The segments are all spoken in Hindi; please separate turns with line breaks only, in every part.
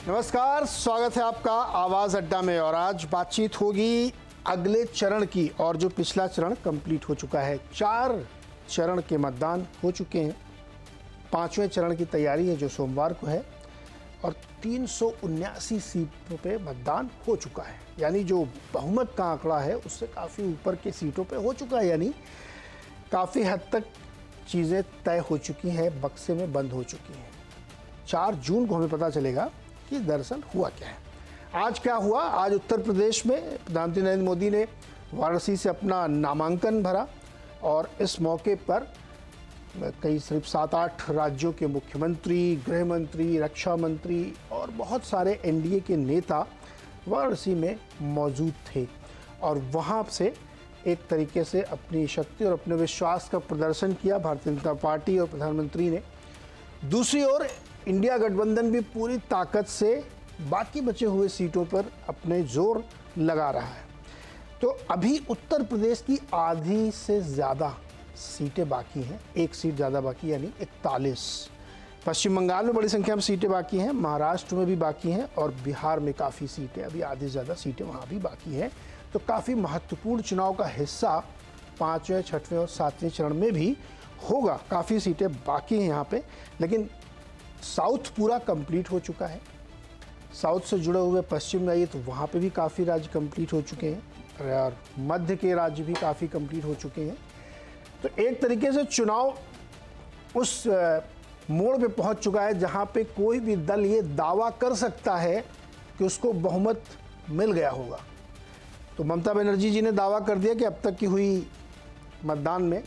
नमस्कार, स्वागत है आपका आवाज अड्डा में। और आज बातचीत होगी अगले चरण की। और जो पिछला चरण कंप्लीट हो चुका है, 4 चरण के मतदान हो चुके हैं। 5वें चरण की तैयारी है जो सोमवार को है। और 379 सीटों पे मतदान हो चुका है, यानी जो बहुमत का आंकड़ा है उससे काफ़ी ऊपर के सीटों पे हो चुका है। यानी काफ़ी हद तक चीज़ें तय हो चुकी हैं, बक्से में बंद हो चुकी हैं। 4 जून को हमें पता चलेगा कि दरअसल हुआ क्या है। आज क्या हुआ? आज उत्तर प्रदेश में प्रधानमंत्री नरेंद्र मोदी ने वाराणसी से अपना नामांकन भरा। और इस मौके पर कई सिर्फ 7-8 राज्यों के मुख्यमंत्री, गृह मंत्री, रक्षा मंत्री और बहुत सारे एनडीए के नेता वाराणसी में मौजूद थे। और वहाँ से एक तरीके से अपनी शक्ति और अपने विश्वास का प्रदर्शन किया भारतीय जनता पार्टी और प्रधानमंत्री ने। दूसरी ओर इंडिया गठबंधन भी पूरी ताकत से बाकी बचे हुए सीटों पर अपने जोर लगा रहा है। तो अभी उत्तर प्रदेश की आधी से ज़्यादा सीटें बाकी हैं, एक सीट ज़्यादा बाकी यानी 41। पश्चिम बंगाल में बड़ी संख्या में सीटें बाकी हैं, महाराष्ट्र में भी बाकी हैं और बिहार में काफ़ी सीटें, अभी आधी से ज़्यादा सीटें वहाँ भी बाकी हैं। तो काफ़ी महत्वपूर्ण चुनाव का हिस्सा 5वें, 6वें और 7वें चरण में भी होगा। काफ़ी सीटें बाकी हैं यहाँ पे, लेकिन साउथ पूरा कंप्लीट हो चुका है। साउथ से जुड़े हुए पश्चिम में आइए तो वहाँ पे भी काफ़ी राज्य कंप्लीट हो चुके हैं और मध्य के राज्य भी काफ़ी कंप्लीट हो चुके हैं। तो एक तरीके से चुनाव उस मोड़ पे पहुँच चुका है जहाँ पे कोई भी दल ये दावा कर सकता है कि उसको बहुमत मिल गया होगा। तो ममता बनर्जी जी ने दावा कर दिया कि अब तक की हुई मतदान में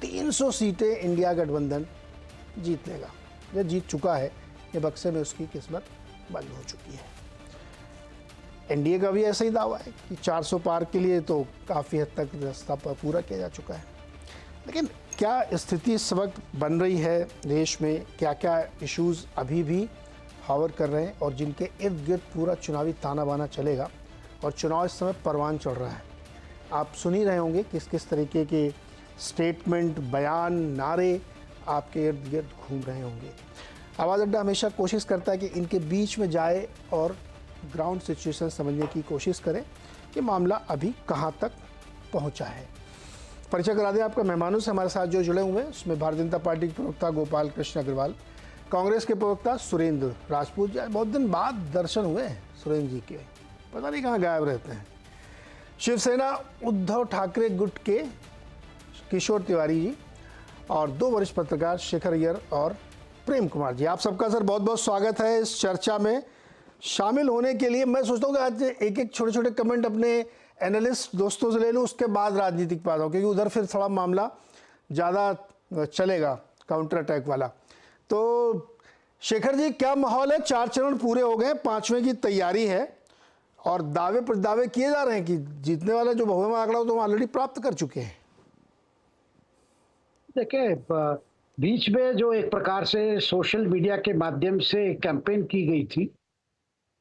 300 सीटें इंडिया गठबंधन जीत लेगा, या जीत चुका है। ये बक्से में उसकी किस्मत बंद हो चुकी है। एनडीए का भी ऐसा ही दावा है कि 400 पार के लिए तो काफ़ी हद तक रास्ता पूरा किया जा चुका है। लेकिन क्या स्थिति इस वक्त बन रही है देश में, क्या क्या इश्यूज़ अभी भी हावर कर रहे हैं और जिनके इर्द गिर्द पूरा चुनावी ताना बाना चलेगा। और चुनाव इस समय परवान चल रहा है। आप सुन ही रहे होंगे किस किस तरीके के स्टेटमेंट, बयान, नारे आपके इर्द गिर्द घूम रहे होंगे। आवाज़ अड्डा हमेशा कोशिश करता है कि इनके बीच में जाए और ग्राउंड सिचुएशन समझने की कोशिश करें कि मामला अभी कहाँ तक पहुँचा है। परिचय करा दें आपका मेहमानों से हमारे साथ जो जुड़े हुए हैं, उसमें भारतीय जनता पार्टी के प्रवक्ता गोपाल कृष्ण अग्रवाल, कांग्रेस के प्रवक्ता सुरेंद्र राजपूत जी। बहुत दिन बाद दर्शन हुए हैं सुरेंद्र जी के, पता नहीं कहाँ गायब रहते हैं। शिवसेना उद्धव ठाकरे गुट के किशोर तिवारी जी और 2 वरिष्ठ पत्रकार शेखर अय्यर और प्रेम कुमार जी। आप सबका सर बहुत बहुत स्वागत है इस चर्चा में शामिल होने के लिए। मैं सोचता हूँ कि आज एक छोटे छोटे कमेंट अपने एनालिस्ट दोस्तों से ले लूँ, उसके बाद राजनीतिक बात हो, क्योंकि उधर फिर थोड़ा मामला ज़्यादा चलेगा, काउंटर अटैक वाला। तो शेखर जी, क्या माहौल है? 4 चरण पूरे हो गए, 5वें की तैयारी है और दावे प्रदावे किए जा रहे हैं कि जीतने वाला जो बहुमत आंकड़ा हो तो ऑलरेडी प्राप्त कर चुके हैं।
देखिए, बीच में जो एक प्रकार से सोशल मीडिया के माध्यम से कैंपेन की गई थी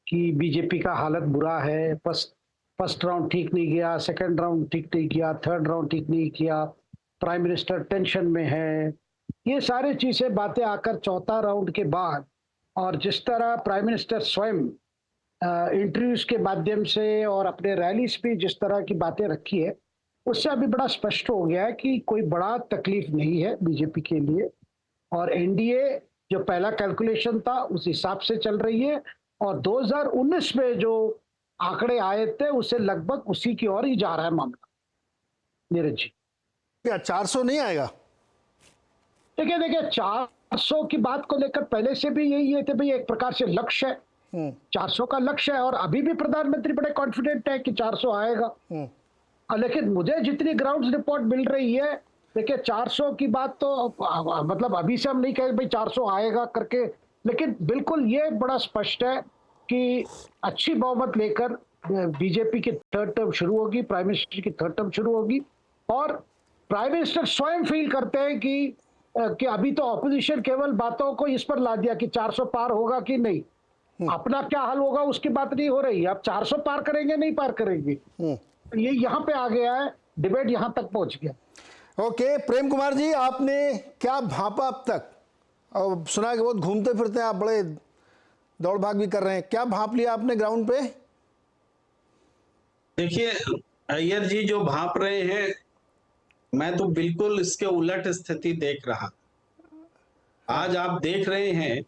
कि बीजेपी का हालत बुरा है, फर्स्ट राउंड ठीक नहीं गया, सेकंड राउंड ठीक नहीं किया, थर्ड राउंड ठीक नहीं किया, प्राइम मिनिस्टर टेंशन में है, ये सारी चीजें बातें आकर चौथा राउंड के बाद, और जिस तरह प्राइम मिनिस्टर स्वयं इंटरव्यूज के माध्यम से और अपने रैलीज पे जिस तरह की बातें रखी है, उससे अभी बड़ा स्पष्ट हो गया है कि कोई बड़ा तकलीफ नहीं है बीजेपी के लिए। और एनडीए जो पहला कैलकुलेशन था उस हिसाब से चल रही है और 2019 में जो आंकड़े आए थे उससे लगभग उसी की ओर ही जा रहा है मामला। नीरज जी,
क्या 400 नहीं आएगा?
देखिए 400 की बात को लेकर पहले से भी यही है थे भाई, एक प्रकार से लक्ष्य है, 400 का लक्ष्य है और अभी भी प्रधानमंत्री बड़े कॉन्फिडेंट है कि 400 आएगा। लेकिन मुझे जितनी ग्राउंड रिपोर्ट मिल रही है, देखिए 400 की बात तो मतलब अभी से हम नहीं कहें भाई 400 आएगा करके, लेकिन बिल्कुल ये बड़ा स्पष्ट है कि अच्छी बहुमत लेकर बीजेपी की थर्ड टर्म शुरू होगी, प्राइम मिनिस्टर की थर्ड टर्म शुरू होगी। और प्राइम मिनिस्टर स्वयं फील करते हैं कि अभी तो ऑपोजिशन केवल बातों को इस पर ला दिया कि 400 पार होगा कि नहीं, अपना क्या हाल होगा उसकी बात नहीं हो रही है। अब 400 पार करेंगे नहीं पार करेंगे, ये यहाँ पे आ गया है, डिबेट यहाँ तक पहुंच गया।
ओके, प्रेम कुमार जी, आपने क्या भापा अब तक? और सुना कि बहुत घूमते फिरते हैं आप, बड़े दौड़ भाग भी कर रहे हैं। क्या भांप लिया आपने ग्राउंड पे?
देखिए अय्यर जी जो भाप रहे हैं, मैं तो बिल्कुल इसके उलट स्थिति देख रहा। आज आप देख रहे हैं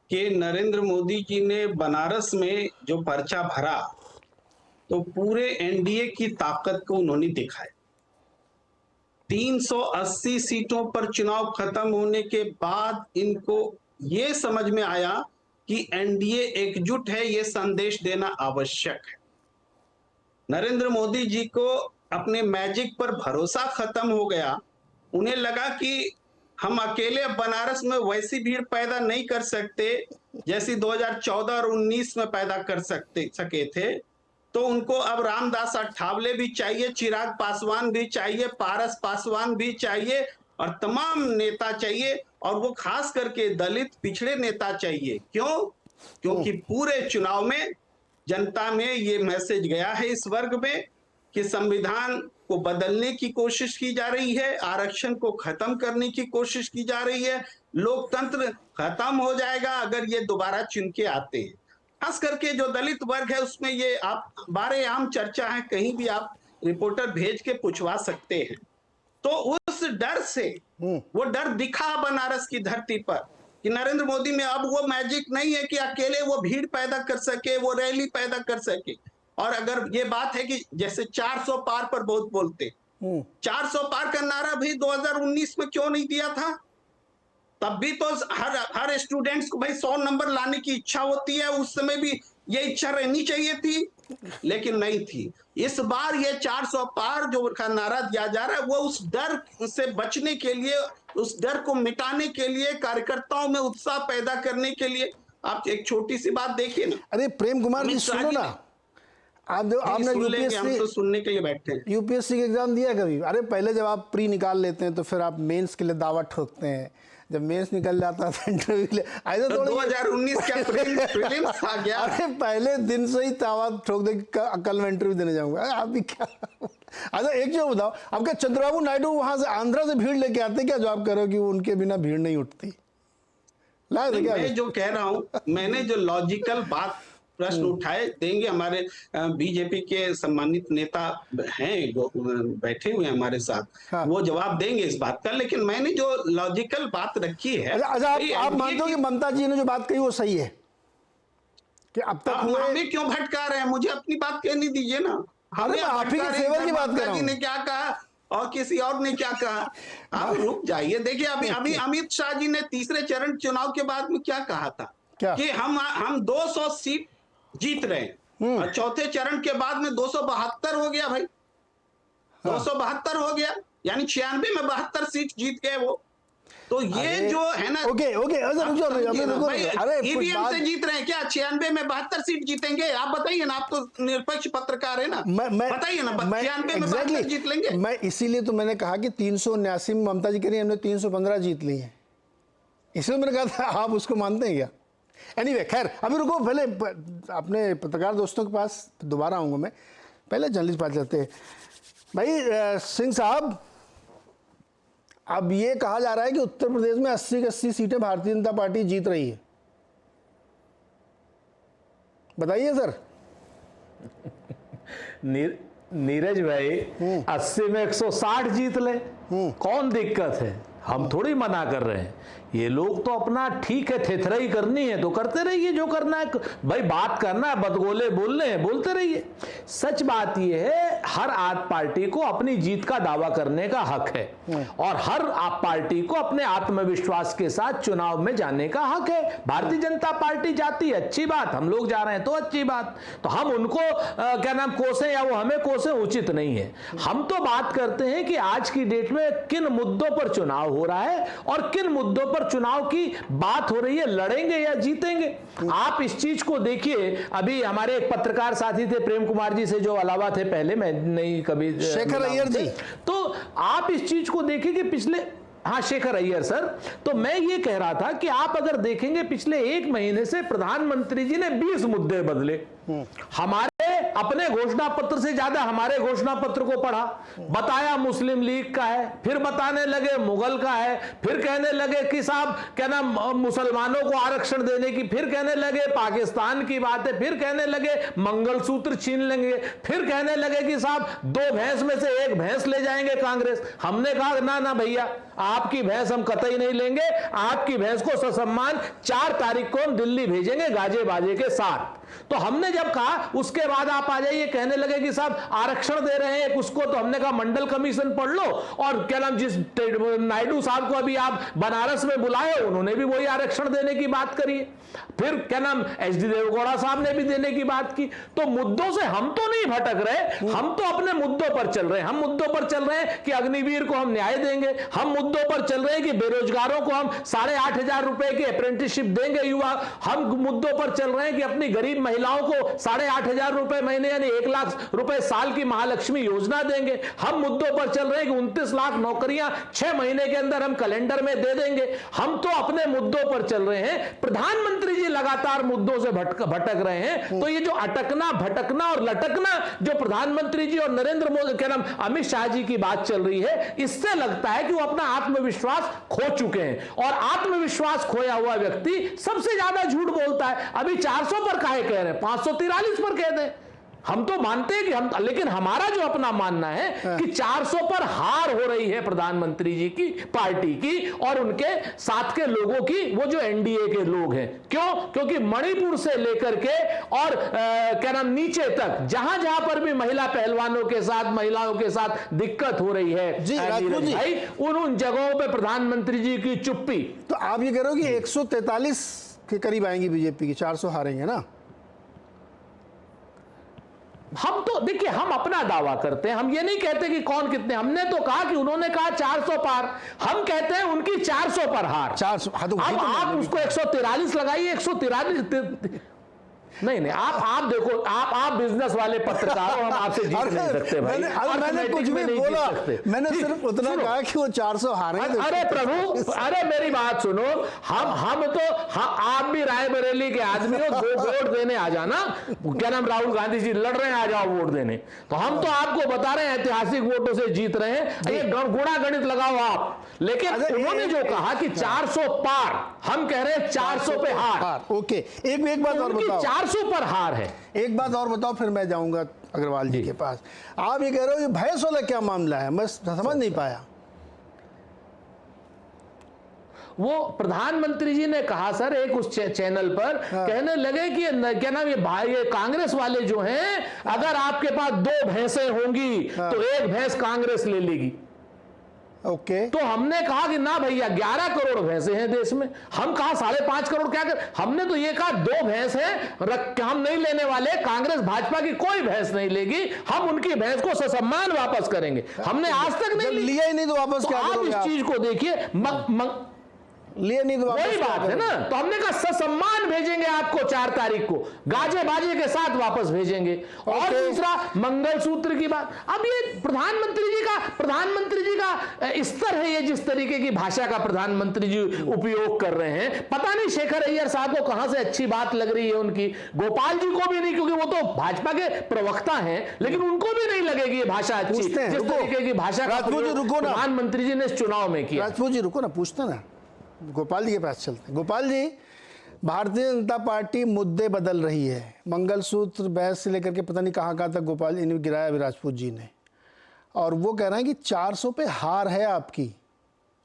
कि नरेंद्र मोदी जी ने बनारस में जो पर्चा भरा तो पूरे एनडीए की ताकत को उन्होंने दिखाया। 380 सीटों पर चुनाव खत्म होने के बाद इनको ये समझ में आया कि एनडीए एकजुट है, ये संदेश देना आवश्यक है। नरेंद्र मोदी जी को अपने मैजिक पर भरोसा खत्म हो गया। उन्हें लगा कि हम अकेले बनारस में वैसी भीड़ पैदा नहीं कर सकते जैसी 2014 और 19 में पैदा कर सके थे। तो उनको अब रामदास अठावले भी चाहिए, चिराग पासवान भी चाहिए, पारस पासवान भी चाहिए और तमाम नेता चाहिए, और वो खास करके दलित पिछड़े नेता चाहिए। क्यों? क्योंकि पूरे चुनाव में जनता में ये मैसेज गया है इस वर्ग में कि संविधान को बदलने की कोशिश की जा रही है, आरक्षण को खत्म करने की कोशिश की जा रही है, लोकतंत्र खत्म हो जाएगा अगर ये दोबारा चुन के आते हैं। खास करके जो दलित वर्ग है उसमें ये आप बारे आम चर्चा है, कहीं भी आप रिपोर्टर भेज के पूछवा सकते हैं। तो उस डर से वो डर दिखा बनारस की धरती पर कि नरेंद्र मोदी में अब वो मैजिक नहीं है कि अकेले वो भीड़ पैदा कर सके, वो रैली पैदा कर सके। और अगर ये बात है कि जैसे 400 पार पर बहुत बोलते, 400 पार का नारा भी 2019 में क्यों नहीं दिया था? तब भी तो हर स्टूडेंट्स को भाई 100 नंबर लाने की इच्छा होती है, उस समय भी ये इच्छा रहनी चाहिए थी, लेकिन नहीं थी। इस बार ये 400 पार जो का नारा दिया जा रहा है वो उस डर से बचने के लिए, उस डर को मिटाने के लिए, कार्यकर्ताओं में उत्साह पैदा करने के लिए। आप एक छोटी सी बात देखिए ना।
अरे प्रेम कुमार जी सुनो ना, आप जो आपने
हम तो सुनने के लिए बैठे हैं।
यूपीएससी का एग्जाम दिया कभी? अरे पहले जब आप प्री निकाल लेते हैं तो फिर आप मेंस के लिए दावा ठोकते हैं, जब मेंस निकल जाता है तो इंटरव्यू के लिए ऐसे
तो 2019 क्या प्रीलिम्स आ गया?
अरे पहले दिन से ही दावा ठोक दे कल मैं इंटरव्यू देने जाऊंगा। आप भी क्या? अच्छा एक चीज बताओ, आपके चंद्रबाबू नायडू वहां से आंध्रा से भीड़ लेके आते क्या, जो आप कह रहे हो कि उनके बिना भीड़ नहीं उठती?
मैं जो कह रहा हूं, मैंने जो लॉजिकल बात प्रश्न उठाए देंगे, हमारे बीजेपी के सम्मानित नेता हैं वो बैठे हुए हैं हमारे साथ,
हाँ।
वो जवाब देंगे इस बात का। लेकिन मैंने जो लॉजिकल बात रखी है,
अच्छा आप मानते हो कि ममता जी ने जो बात कही वो सही है कि अब तक
हमें क्यों भटका रहे हैं? मुझे अपनी बात कहने दीजिए ना।
हमें आप ही के फेवर की बात कर रहा हूं।
ने क्या कहा और किसी और ने क्या कहा, आप रुक जाइए। देखिए अभी अमित शाह जी ने तीसरे चरण चुनाव के बाद में क्या कहा था कि हम 200 सीट जीत रहे हैं, और चौथे चरण के बाद में 272 हो गया भाई। 272 हो गया, यानी 96 में 72 सीट जीत गए वो। तो ये जो है ना,
ओके
अरे ईवीएम से जीत रहे हैं क्या? 96 में 72 सीट जीतेंगे? आप बताइए ना, आप तो निरपेक्ष पत्रकार है ना, बताइए ना, 96 में 72 जीत लेंगे?
मैं इसीलिए तो मैंने कहा कि 379 में ममता जी कह रही है हमने 315 जीत ली है, इसलिए मैंने कहा था आप उसको मानते हैं क्या? एनीवे खैर अभी रुको, पहले अपने पत्रकार दोस्तों के पास दोबारा आऊंगा मैं, पहले जर्नलिस्ट बात करते हैं। भाई सिंह साहब, अब ये कहा जा रहा है कि उत्तर प्रदेश में 80 की 80 सीटें भारतीय जनता पार्टी जीत रही है, बताइए सर।
नीरज भाई 80 में 160 जीत ले, कौन दिक्कत है? हम थोड़ी मना कर रहे हैं, ये लोग तो अपना ठीक है, थेथराई करनी है तो करते रहिए, जो करना है भाई, बात करना है, बदगोले बोलने हैं बोलते रहिए। सच बात ये है, हर आप पार्टी को अपनी जीत का दावा करने का हक है, और हर आप पार्टी को अपने आत्मविश्वास के साथ चुनाव में जाने का हक है। भारतीय जनता पार्टी जाती है, अच्छी बात, हम लोग जा रहे हैं तो अच्छी बात, तो हम उनको क्या नाम कोसे या वो हमें कोसे उचित नहीं है। हम तो बात करते हैं कि आज की डेट में किन मुद्दों पर चुनाव हो रहा है और किन मुद्दों पर चुनाव की बात हो रही है, लड़ेंगे या जीतेंगे। आप इस चीज को देखिए, अभी हमारे एक पत्रकार साथी थे प्रेम कुमार जी से जो अलावा थे, पहले मैं नहीं कभी,
शेखर अय्यर जी,
तो आप इस चीज को देखिए कि पिछले, हाँ शेखर अय्यर सर, तो मैं ये कह रहा था कि आप अगर देखेंगे पिछले 1 महीने से प्रधानमंत्री जी ने 20 मुद्दे बदले। हमारे अपने घोषणा पत्र से ज्यादा हमारे घोषणा पत्र को पढ़ा, बताया मुस्लिम लीग का है, फिर बताने लगे मुगल का है, फिर कहने लगे कि साहब क्या नाम मुसलमानों को आरक्षण देने की, फिर कहने लगे पाकिस्तान की बात है, फिर कहने लगे मंगलसूत्र छीन लेंगे, फिर कहने लगे कि साहब 2 भैंस में से 1 भैंस ले जाएंगे कांग्रेस। हमने कहा ना ना भैया, आपकी भैंस हम कतई नहीं लेंगे, आपकी भैंस को ससम्मान 4 तारीख को हम दिल्ली भेजेंगे गाजे बाजे के साथ। तो हमने जब कहा उसके बाद आप आ जाइए कहने लगे कि साहब आरक्षण दे रहे हैं उसको, तो हमने कहा मंडल कमीशन पढ़ लो, और क्या नाम जिस नायडू साहब को अभी आप बनारस में बुलाए उन्होंने भी वही आरक्षण देने की बात करी। फिर क्या नाम एचडी देवगौड़ा साहब ने भी देने की बात की। तो मुद्दों से हम तो नहीं भटक रहे, हम तो अपने मुद्दों पर चल रहे हैं। हम मुद्दों पर चल रहे हैं कि अग्निवीर को हम न्याय देंगे, हम मुद्दों पर चल रहे हैं कि बेरोजगारों को हम 8,500 रुपए की अप्रेंटिसशिप देंगे युवा, हम मुद्दों पर चल रहे हैं कि अपनी गरीब महिलाओं को 8,500 रुपए महीने यानी 1 लाख रुपए साल की महालक्ष्मी योजना देंगे। हम मुद्दों पर चल रहे हैं कि 29 लाख नौकरियां 6 महीने के अंदर हम कैलेंडर में दे देंगे। हम तो अपने मुद्दों पर चल रहे हैं। प्रधानमंत्री जी लगातार मुद्दों से भटक रहे हैं। तो ये जो अटकना भटकना और लटकना जो प्रधानमंत्री जी और नरेंद्र मोदी के नाम अमित शाह जी की बात चल रही है, इससे लगता है कि वो अपना आत्मविश्वास खो चुके हैं। और आत्मविश्वास खोया हुआ व्यक्ति सबसे ज्यादा झूठ बोलता है। अभी 400 पर काहे कह रहे हैं, 543 पर कह दें। हम तो मानते हैं कि हम, लेकिन हमारा जो अपना मानना है कि 400 पर हार हो रही है प्रधानमंत्री जी की पार्टी की और उनके साथ के लोगों की, वो जो एनडीए के लोग हैं। क्यों? क्योंकि मणिपुर से लेकर के और क्या नाम नीचे तक जहां जहां पर भी महिला पहलवानों के साथ, महिलाओं के साथ दिक्कत हो रही है
जी राजपूत जी,
भाई, उन जगहों पर प्रधानमंत्री जी की चुप्पी।
तो आप ये कह रहे हो कि 143 के करीब आएंगी बीजेपी की, 400 हारेंगे ना?
हम तो देखिए, हम अपना दावा करते हैं, हम ये नहीं कहते कि कौन कितने। हमने तो कहा कि उन्होंने कहा 400 पार, हम कहते हैं उनकी 400 पर हार।
400, हाँ, तो
अब आप उसको 143 लगाइए, 143 नहीं, आप देखो, आप बिजनेस वाले पत्रकार हो, हम आपसे जीत नहीं सकते भाई।
मैंने कुछ भी बोला, मैंने सिर्फ उतना कहा कि वो 400 हारेंगे।
अरे प्रभु, अरे मेरी बात सुनो, हम तो आप भी रायबरेली के आदमी हो, 2 वोट देने आ जाना। क्या नाम राहुल गांधी जी लड़ रहे हैं, आ जाओ वोट देने। तो हम तो आपको बता रहे हैं ऐतिहासिक वोटों से जीत रहे हैं, ये गुणा गणित लगाओ आप। लेकिन उन्होंने जो कहा कि 400 पार, हम कह रहे हैं 400 पे हार।
ओके, एक बात और बताओ,
400 पर हार है।
एक बात और बताओ, फिर मैं जाऊंगा अग्रवाल जी के पास। आप ये कह रहे हो ये भैंस वाला क्या मामला है? मैं समझ नहीं पाया।
वो प्रधानमंत्री जी ने कहा सर एक उस चैनल पर, कहने लगे कि क्या नाम ये कांग्रेस वाले जो हैं, अगर आपके पास 2 भैंसें होंगी तो 1 भैंस कांग्रेस ले लेगी।
ओके,
तो हमने कहा कि ना भैया, 11 करोड़ भैंसे हैं देश में। हम कहा 5.5 करोड़ क्या कर, हमने तो ये कहा 2 भैंस हैं, हम नहीं लेने वाले, कांग्रेस भाजपा की कोई भैंस नहीं लेगी, हम उनकी भैंस को ससम्मान वापस करेंगे। हमने आज तक नहीं
लिया ही नहीं तो वापस क्या करोगे?
आप इस चीज को देखिए,
लिए नहीं तो
वही बात है ना। तो हमने कहा ससम्मान भेजेंगे आपको 4 तारीख को, गाजे बाजे के साथ वापस भेजेंगे। और दूसरा मंगलसूत्र की बात, अब ये प्रधानमंत्री जी का स्तर है, ये जिस तरीके की भाषा का प्रधानमंत्री जी उपयोग कर रहे हैं, पता नहीं शेखर अय्यर साहब को कहां से अच्छी बात लग रही है उनकी, गोपाल जी को भी नहीं, क्योंकि वो तो भाजपा के प्रवक्ता हैं, लेकिन उनको भी नहीं लगेगी ये भाषा अच्छी, जिस तरीके की भाषा का प्रधानमंत्री जी ने इस चुनाव में किया।
राजपूत जी रुको ना, पूछते ना, गोपाल जी के पास चलते हैं। गोपाल जी, भारतीय जनता पार्टी मुद्दे बदल रही है, मंगलसूत्र बहस से लेकर के पता नहीं कहाँ तक गोपाल जी ने गिराया अभी राजपूत जी ने, और वो कह रहे हैं कि 400 पे हार है आपकी,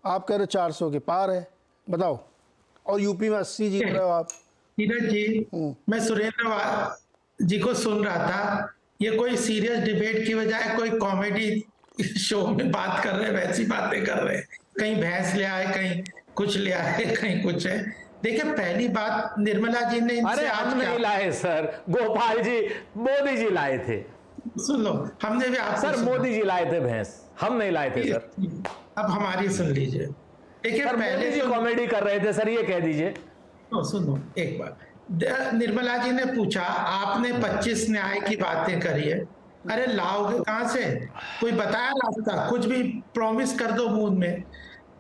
आप कह रहे हो 400 के पार है, बताओ। और यूपी में 80 जीत रहे हो आप।
नीरज जी, मैं सुरेंद्र जी को सुन रहा था, ये कोई सीरियस डिबेट की बजाय कोई कॉमेडी शो में बात कर रहे हैं, वैसी बातें कर रहे हैं, कहीं भैंस ले आए, कहीं कुछ ले आए, कहीं कुछ है। देखिए, पहली बात, निर्मला जी ने
अरे हम नहीं लाए सर, गोपाल जी, मोदी जी लाए थे।
सुन लो, हमने भी आप
सर, मोदी जी लाए थे भैंस, हम नहीं लाए थे सर।
अब हमारी सुन लीजिए। देखिए,
पहले जी कॉमेडी कर रहे थे सर, ये कह दीजिए।
सुनो एक बार, निर्मला जी ने पूछा, आपने 25 न्याय की बातें करी है, अरे लाओगे कहां से? कोई बताया रास्ता? कुछ भी प्रॉमिस कर दो मुंह में।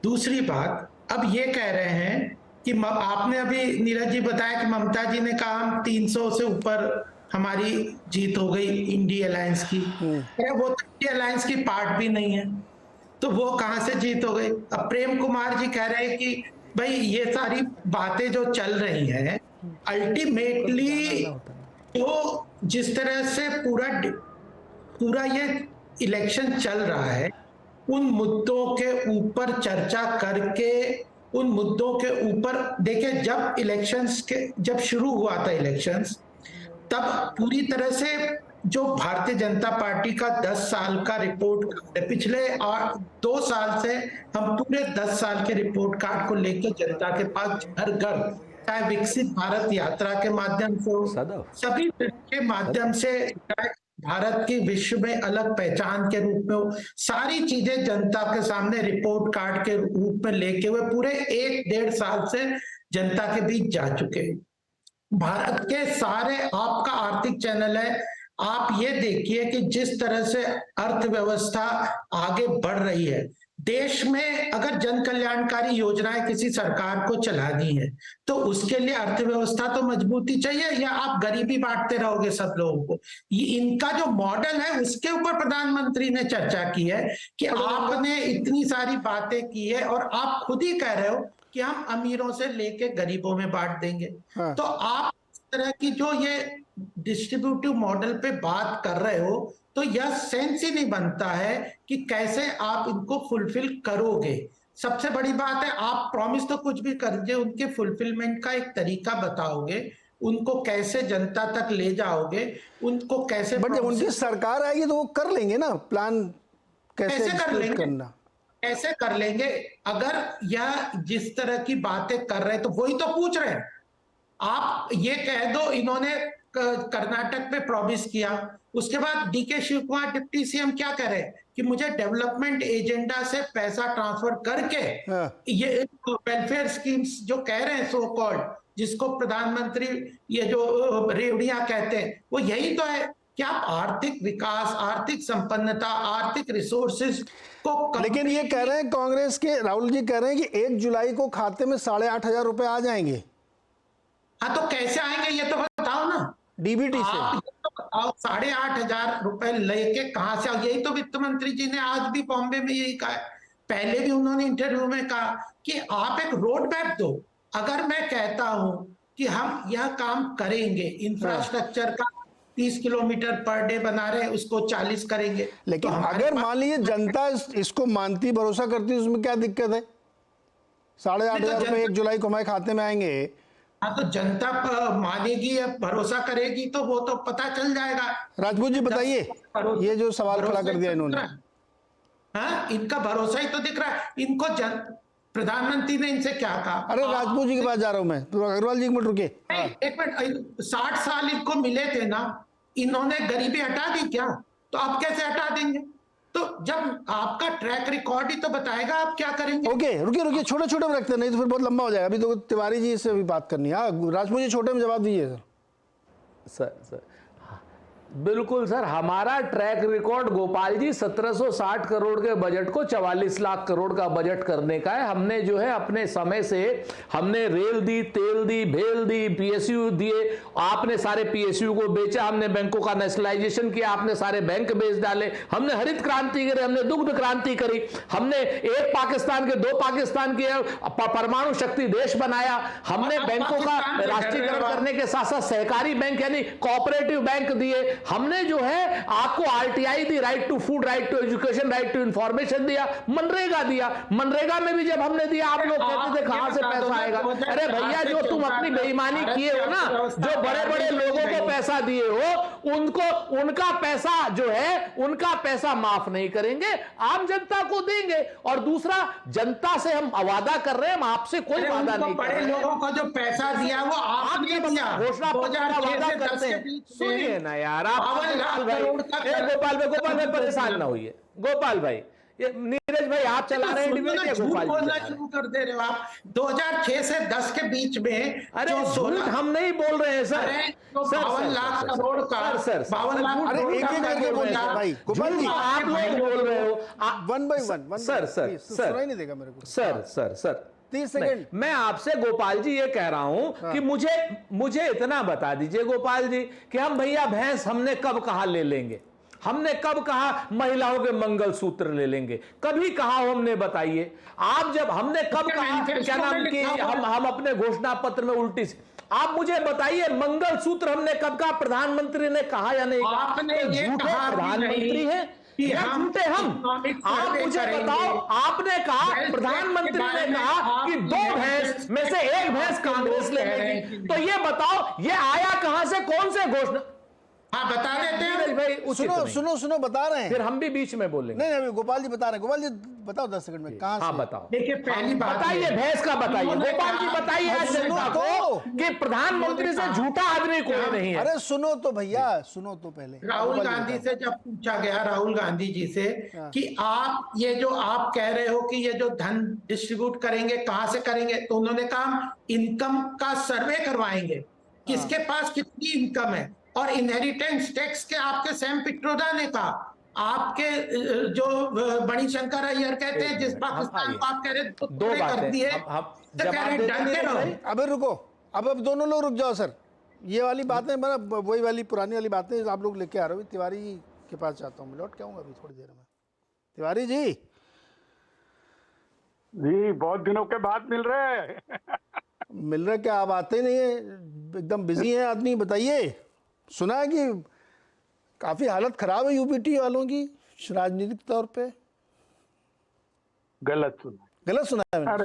दूसरी बात, अब ये कह रहे हैं कि आपने अभी नीरज जी बताया कि ममता जी ने कहा हम 300 से ऊपर हमारी जीत हो गई इंडी अलायंस की। अरे वो तो इंडी अलायंस की पार्ट भी नहीं है, तो वो कहां से जीत हो गई? अब प्रेम कुमार जी कह रहे हैं कि भाई ये सारी बातें जो चल रही हैं, अल्टीमेटली तो जिस तरह से पूरा ये इलेक्शन चल रहा है, उन मुद्दों के ऊपर चर्चा करके, उन मुद्दों के ऊपर देखिए, जब शुरू हुआ था इलेक्शंस, तब पूरी तरह से जो भारतीय जनता पार्टी का 10 साल का रिपोर्ट, पिछले 2 साल से हम पूरे 10 साल के रिपोर्ट कार्ड को लेकर जनता के पास घर घर, चाहे विकसित भारत यात्रा के माध्यम से हो, सभी के माध्यम से, भारत की विश्व में अलग पहचान के रूप में हो, सारी चीजें जनता के सामने रिपोर्ट कार्ड के रूप में लेके हुए पूरे 1-1.5 साल से जनता के बीच जा चुके हैं। भारत के सारे, आपका आर्थिक चैनल है, आप ये देखिए कि जिस तरह से अर्थव्यवस्था आगे बढ़ रही है, देश में अगर जन कल्याणकारी योजनाएं किसी सरकार को चलानी है तो उसके लिए अर्थव्यवस्था तो मजबूती चाहिए, या आप गरीबी बांटते रहोगे सब लोगों को? ये इनका जो मॉडल है उसके ऊपर प्रधानमंत्री ने चर्चा की है कि आपने इतनी सारी बातें की है और आप खुद ही कह रहे हो कि हम अमीरों से लेके गरीबों में बांट देंगे। हाँ। तो आप इस तरह की जो ये डिस्ट्रीब्यूटिव मॉडल पे बात कर रहे हो, तो यह सेंस ही नहीं बनता है कि कैसे आप इनको फुलफिल करोगे। सबसे बड़ी बात है, आप प्रॉमिस तो कुछ भी करिए, उनके फुलफिलमेंट का एक तरीका बताओगे, उनको कैसे जनता तक ले जाओगे, उनको कैसे,
बट जब उनकी सरकार आएगी तो वो कर लेंगे ना प्लान, कैसे कर लेंगे करना,
कैसे कर लेंगे? अगर यह जिस तरह की बातें कर रहे हैं तो वही तो पूछ रहे हैं। आप ये कह दो इन्होंने कर्नाटक में प्रॉमिस किया, उसके बाद DK Shivakumar deputy CM क्या कह रहे हैं कि मुझे डेवलपमेंट एजेंडा से पैसा ट्रांसफर करके ये वेलफेयर स्कीम्स जो कह रहे हैं सो कॉल्ड, जिसको प्रधानमंत्री ये जो रेवड़ियां कहते हैं, वो यही तो है कि आप आर्थिक विकास, आर्थिक संपन्नता, आर्थिक रिसोर्सेज को,
लेकिन ये कह रहे हैं कांग्रेस के राहुल जी कह रहे हैं कि 1 जुलाई को खाते में 8,500 रुपए आ जाएंगे।
हाँ, तो कैसे आएंगे ये तो बताओ ना,
डीबीटी से।
8,500 रुपए लेके कहां से? यही तो वित्त मंत्री जी ने आज भी बॉम्बे में यही कहा, पहले भी उन्होंने इंटरव्यू में कहा कि आप एक रोड मैप दो। अगर मैं कहता हूं कि हम यह काम करेंगे, इंफ्रास्ट्रक्चर का 30 किलोमीटर पर डे बना रहे हैं, उसको 40 करेंगे,
लेकिन तो अगर मान लीजिए जनता इसको मानती, भरोसा करती, उसमें क्या दिक्कत है? 8,500 रुपए 1 जुलाई को हमारे खाते में आएंगे।
हाँ, तो जनता मानेगी या भरोसा करेगी तो वो तो पता चल जाएगा।
राजपूत जी बताइए, ये जो सवाल खड़ा कर दिया इन्होंने।
हाँ, इनका भरोसा ही तो दिख रहा है इनको। प्रधानमंत्री ने इनसे क्या कहा?
अरे राजपूत जी के पास जा रहा हूं मैं, तो अग्रवाल जी एक मिनट रुके।
एक मिनट, 60 साल इनको मिले थे ना, इन्होंने गरीबी हटा दी क्या? तो आप कैसे हटा देंगे? तो जब आपका ट्रैक रिकॉर्ड ही तो बताएगा आप क्या करेंगे।
ओके, रुकिए, छोटे छोटे में रखते, नहीं तो फिर बहुत लंबा हो जाएगा। अभी तो तिवारी जी से भी बात करनी है। राजपूत जी छोटे में जवाब दीजिए
सर। बिल्कुल सर, हमारा ट्रैक रिकॉर्ड गोपाल जी 1760 करोड़ के बजट को 44 लाख करोड़ का बजट करने का है। हमने जो है अपने समय से हमने रेल दी, तेल दी, भेल दी, पीएसयू दिए, आपने सारे पीएसयू को बेचा, हमने बैंकों का नेशनलाइजेशन किया, आपने सारे बैंक बेच डाले, हमने हरित क्रांति करी, हमने दुग्ध क्रांति करी, हमने एक पाकिस्तान के 2 पाकिस्तान के परमाणु शक्ति देश बनाया, हमने बैंकों का राष्ट्रीयकरण करने के साथ साथ सहकारी बैंक यानी कोऑपरेटिव बैंक दिए, हमने जो है आपको आरटीआई दी, right to food, right to education, right to information दिया, मनरेगा दिया। मनरेगा में भी जब हमने दिया, आप लोग कहते थे कहां से पैसा आएगा? अरे भैया, जो तुम अपनी बेईमानी किए हो ना, जो बड़े बड़े लोगों को पैसा दिए हो, उनका पैसा जो है, उनका पैसा माफ नहीं करेंगे, आम जनता को देंगे। और दूसरा, जनता से हम वादा कर रहे हैं, हम आपसे कोई वादा नहीं कर रहे।
बड़े लोगों को जो पैसा दिया वो आपने दिया,
घोषणा पत्र का वादा करते हैं। सुनिए ना यार, गोपाल भाई परेशान ना होइए। गोपाल भाई, ये नीरज भाई आप चला रहे हैं डिबेट या गोपाल
बोलना शुरू कर दे रहे हो आप? 2006 से 10 के बीच में,
अरे हम नहीं बोल रहे हैं सर।
52 लाख करोड़ का, 52 लाख,
अरे एक करके बोल रहे भाई। गोपाल जी
आप लोग बोल रहे हो
1 by 1।
सर
सुनाई नहीं देगा मेरे को।
Sir
30 second.
मैं आपसे गोपाल जी ये कह रहा हूं कि मुझे इतना बता दीजिए गोपाल जी कि हम भैया भैंस हमने कब कहा ले लेंगे, हमने कब कहा महिलाओं के मंगलसूत्र ले लेंगे, कभी कहा हमने बताइए। आप जब हमने कब कहा क्या नाम कि हम अपने घोषणा पत्र में उल्टी से, आप मुझे बताइए मंगलसूत्र हमने कब कहा? प्रधानमंत्री ने कहा या नहीं कहा?
आपने ये
झूठे
कहा
प्रधानमंत्री हैं या झूठे हम? आप मुझे बताओ, आपने कहा प्रधानमंत्री ने कहा कि 2 भैंस में से 1 भैंस कांग्रेस ले लेगी, तो ये बताओ ये आया कहां से, कौन से घोषणा?
हाँ बता देते हैं
भाई
सुनो बता रहे हैं,
फिर हम भी बीच में बोलेंगे।
नहीं गोपाल जी बता रहे हैं। गोपाल जी बताओ 10 सेकंड में कहां से?
हाँ बताओ।
देखिए पहली बात
बताइए भैंस का बताइए गोपाल जी, बताइए आज जनता को कि प्रधानमंत्री से झूठा आदमी कोई नहीं है।
अरे सुनो तो भैया, सुनो तो पहले।
राहुल गांधी से जब पूछा गया, राहुल गांधी जी से कि आप ये जो आप कह रहे हो कि ये जो धन डिस्ट्रीब्यूट करेंगे कहां से करेंगे, तो उन्होंने कहा इनकम का सर्वे करवाएंगे, किसके पास कितनी इनकम है। और इनहेरिटेंस टैक्स के आपके सैम पिट्रोदा ने कहा, आपके जो मणिशंकर अय्यर कहते हैं जिस पाकिस्तान को आप कह रहे तो
2 बातें
कर दिए,
अबे रुको, अब दोनों लोग रुक जाओ सर। ये वाली बातें मतलब वही वाली पुरानी वाली बातें आप लोग लेके आ रहे हो। तिवारी के पास जाता हूँ, मैं लौट के आऊंगा अभी थोड़ी देर में। तिवारी जी
बहुत दिनों के बाद मिल रहे हैं।
मिल रहे क्या? आप आते नहीं है, एकदम बिजी है आदमी। बताइए, सुना है कि काफी हालत खराब है यूपीटी वालों की राजनीतिक तौर पे।
गलत
सुना है मैंने?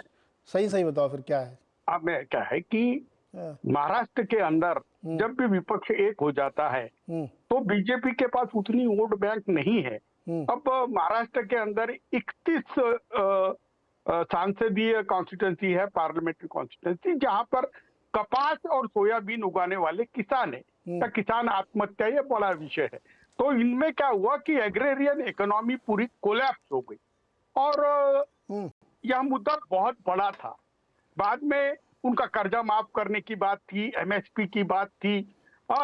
सही बताओ फिर क्या है।
अब मैं क्या है कि महाराष्ट्र के अंदर जब भी विपक्ष एक हो जाता है तो बीजेपी के पास उतनी वोट बैंक नहीं है। अब महाराष्ट्र के अंदर 31 सांसदीय कॉन्स्टिट्यूंसी है, पार्लियामेंट्री कॉन्स्टिट्यूंसी, जहां पर कपास और सोयाबीन उगाने वाले किसान है। किसान आत्महत्या ये बड़ा विषय है। तो इनमें क्या हुआ कि एग्रेरियन इकोनॉमी पूरी कोलैप्स हो गई और यह मुद्दा बहुत बड़ा था। बाद में उनका कर्जा माफ करने की बात थी, एमएसपी की बात थी,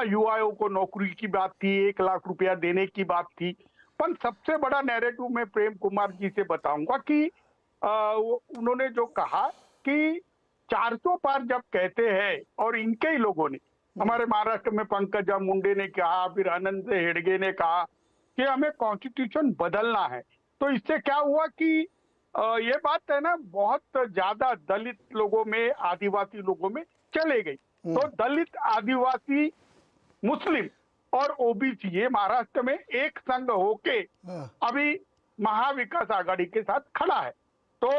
युवाओं को नौकरी की बात थी, 1 लाख रुपया देने की बात थी। पर सबसे बड़ा नैरेटिव मैं प्रेम कुमार जी से बताऊंगा कि उन्होंने जो कहा कि 400 पार जब कहते हैं, और इनके ही लोगों ने, हमारे महाराष्ट्र में पंकजा मुंडे ने कहा, फिर आनंद हेडगे ने कहा कि हमें कॉन्स्टिट्यूशन बदलना है। तो इससे क्या हुआ कि ये बात है ना बहुत ज्यादा दलित लोगों में, आदिवासी लोगों में चले गई। तो दलित, आदिवासी, मुस्लिम और ओबीसी ये महाराष्ट्र में एक संघ होके अभी महाविकास आघाड़ी के साथ खड़ा है। तो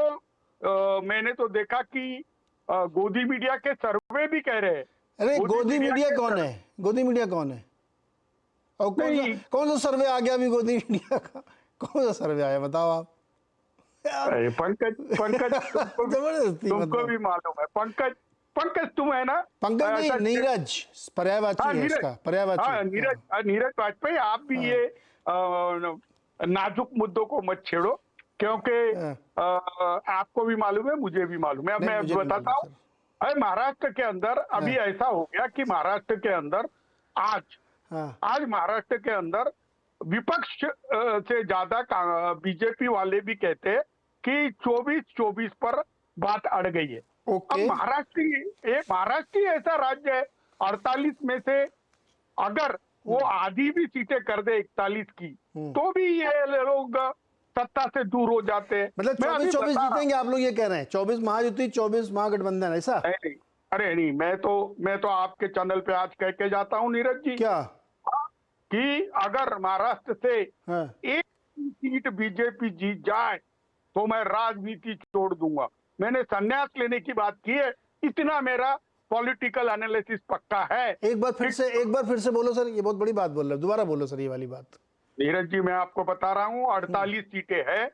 मैंने तो देखा कि गोदी मीडिया के सर्वे भी कह रहे हैं।
अरे गोदी मीडिया कौन है? गोदी मीडिया कौन है? और कौन सा सर्वे आ गया अभी गोदी मीडिया का? कौन सा सर्वे आया बताओ आप?
पंकज तुमको भी मालूम है। पंकज तुम है ना?
पंकज नहीं, नीरज पर्यायवाची है इसका, पर्यायवाची।
नीरज वाजपेयी, आप भी ये नाजुक मुद्दों को मत छेड़ो, क्योंकि आपको भी मालूम है, मुझे भी मालूम है। अब मैं बताता हूँ, महाराष्ट्र के अंदर अभी ऐसा हो गया कि महाराष्ट्र के अंदर आज महाराष्ट्र के अंदर विपक्ष से ज्यादा बीजेपी वाले भी कहते हैं कि 24-24 पर बात अड़ गई है। अब महाराष्ट्र ही ऐसा राज्य है, 48 में से अगर वो आधी भी सीटें कर दे 41 की, तो भी ये लोग सत्ता से दूर हो जाते हैं।
मतलब 24 जीतेंगे आप लोग ये कह रहे हैं? 24 महायुति, 24 महागठबंधन, ऐसा?
नहीं, अरे नहीं, मैं तो आपके चैनल पे आज कह के जाता हूँ नीरज जी,
क्या
कि अगर महाराष्ट्र से एक सीट बीजेपी जीत जाए तो मैं राजनीति छोड़ दूंगा। मैंने संन्यास लेने की बात की है, इतना मेरा पॉलिटिकल एनालिसिस पक्का है।
एक बार फिर से बोलो सर, ये बहुत बड़ी बात बोल रहे हो, दोबारा बोलो सर ये वाली बात।
नीरज जी, मैं आपको बता रहा हूँ 48 सीटें हैं,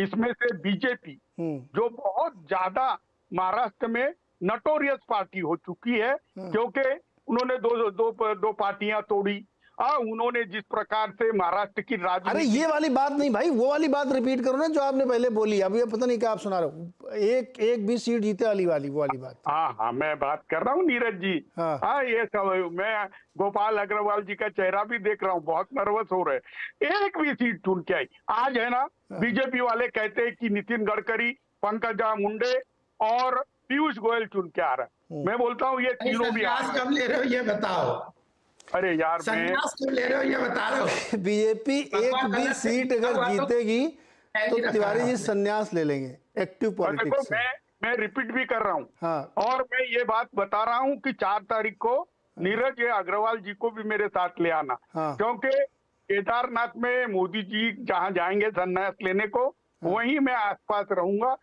इसमें से बीजेपी जो बहुत ज्यादा महाराष्ट्र में नटोरियस पार्टी हो चुकी है, क्योंकि उन्होंने दो पार्टियां तोड़ी, उन्होंने जिस प्रकार से महाराष्ट्र की राजनीति।
अरे ये वाली बात नहीं भाई, वो वाली बात रिपीट करो ना जो आपने पहले बोली। अभी पता नहीं क्या आप सुना रहे हो, एक भी सीट जीते वाली वो वाली बात।
हाँ, मैं बात कर रहा हूँ नीरज जी। ये सब मैं गोपाल अग्रवाल जी का चेहरा भी देख रहा हूँ, बहुत नर्वस हो रहे। एक भी सीट चुन के आई। आज है ना, बीजेपी वाले कहते हैं कि नितिन गडकरी, पंकजा मुंडे और पीयूष गोयल चुन के आ रहा है। मैं बोलता हूँ ये तीनों भी आ
संन्यास
रहे हैं।
कब ले रहे हो ये बताओ,
अरे यार मैं
संन्यास कब ले रहे हो ये बता रहे हो।
बीजेपी एक भी सीट अगर जीतेगी तो तिवारी जी संन्यास ले लेंगे एक्टिव
देखो
पॉलिटिक्स से।
मैं रिपीट भी कर रहा हूँ।
हाँ।
और मैं ये बात बता रहा हूँ कि 4 तारीख को नीरज अग्रवाल जी को भी मेरे साथ ले आना।
हाँ।
क्योंकि केदारनाथ में मोदी जी जहाँ जाएंगे संन्यास लेने को, वहीं मैं आसपास रहूंगा,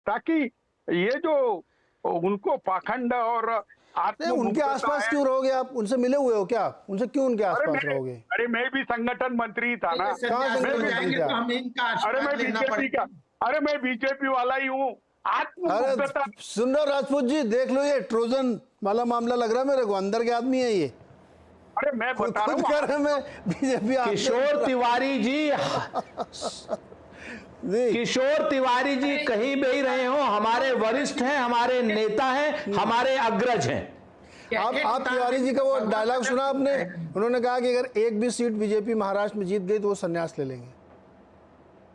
ताकि ये जो उनको पाखंड और
नहीं, उनके आसपास क्यों रहोगे आप? उनसे मिले हुए हो क्या? उनसे क्यों उनके आसपास रहोगे?
अरे मैं भी संगठन मंत्री था ना।
संन्यास
मैं
हो
भी
जाएंगे
क्या?
तो हमें इनका
अरे मैं
आशीर्वाद लेना
बीजेपी का,
पड़ेगा।
अरे मैं बीजेपी वाला ही हूँ। आत्मनिर्भरता।
अरे सुन रहे हो राजपूत जी, देख लो ये ट्रोजन वाला मामला लग रहा है मेरे को, अंदर के आदमी है ये।
अरे मैं
खुद
बता
खुद
रहा
कह रहे
हूँ।
मैं बीजेपी
किशोर तिवारी जी, किशोर तिवारी जी कहीं भी ही रहे हो, हमारे वरिष्ठ हैं, हमारे नेता हैं, हमारे अग्रज हैं।
आप तिवारी जी का वो डायलॉग सुना आपने? उन्होंने कहा कि अगर एक भी सीट बीजेपी महाराष्ट्र में जीत गई तो वो संन्यास ले लेंगे।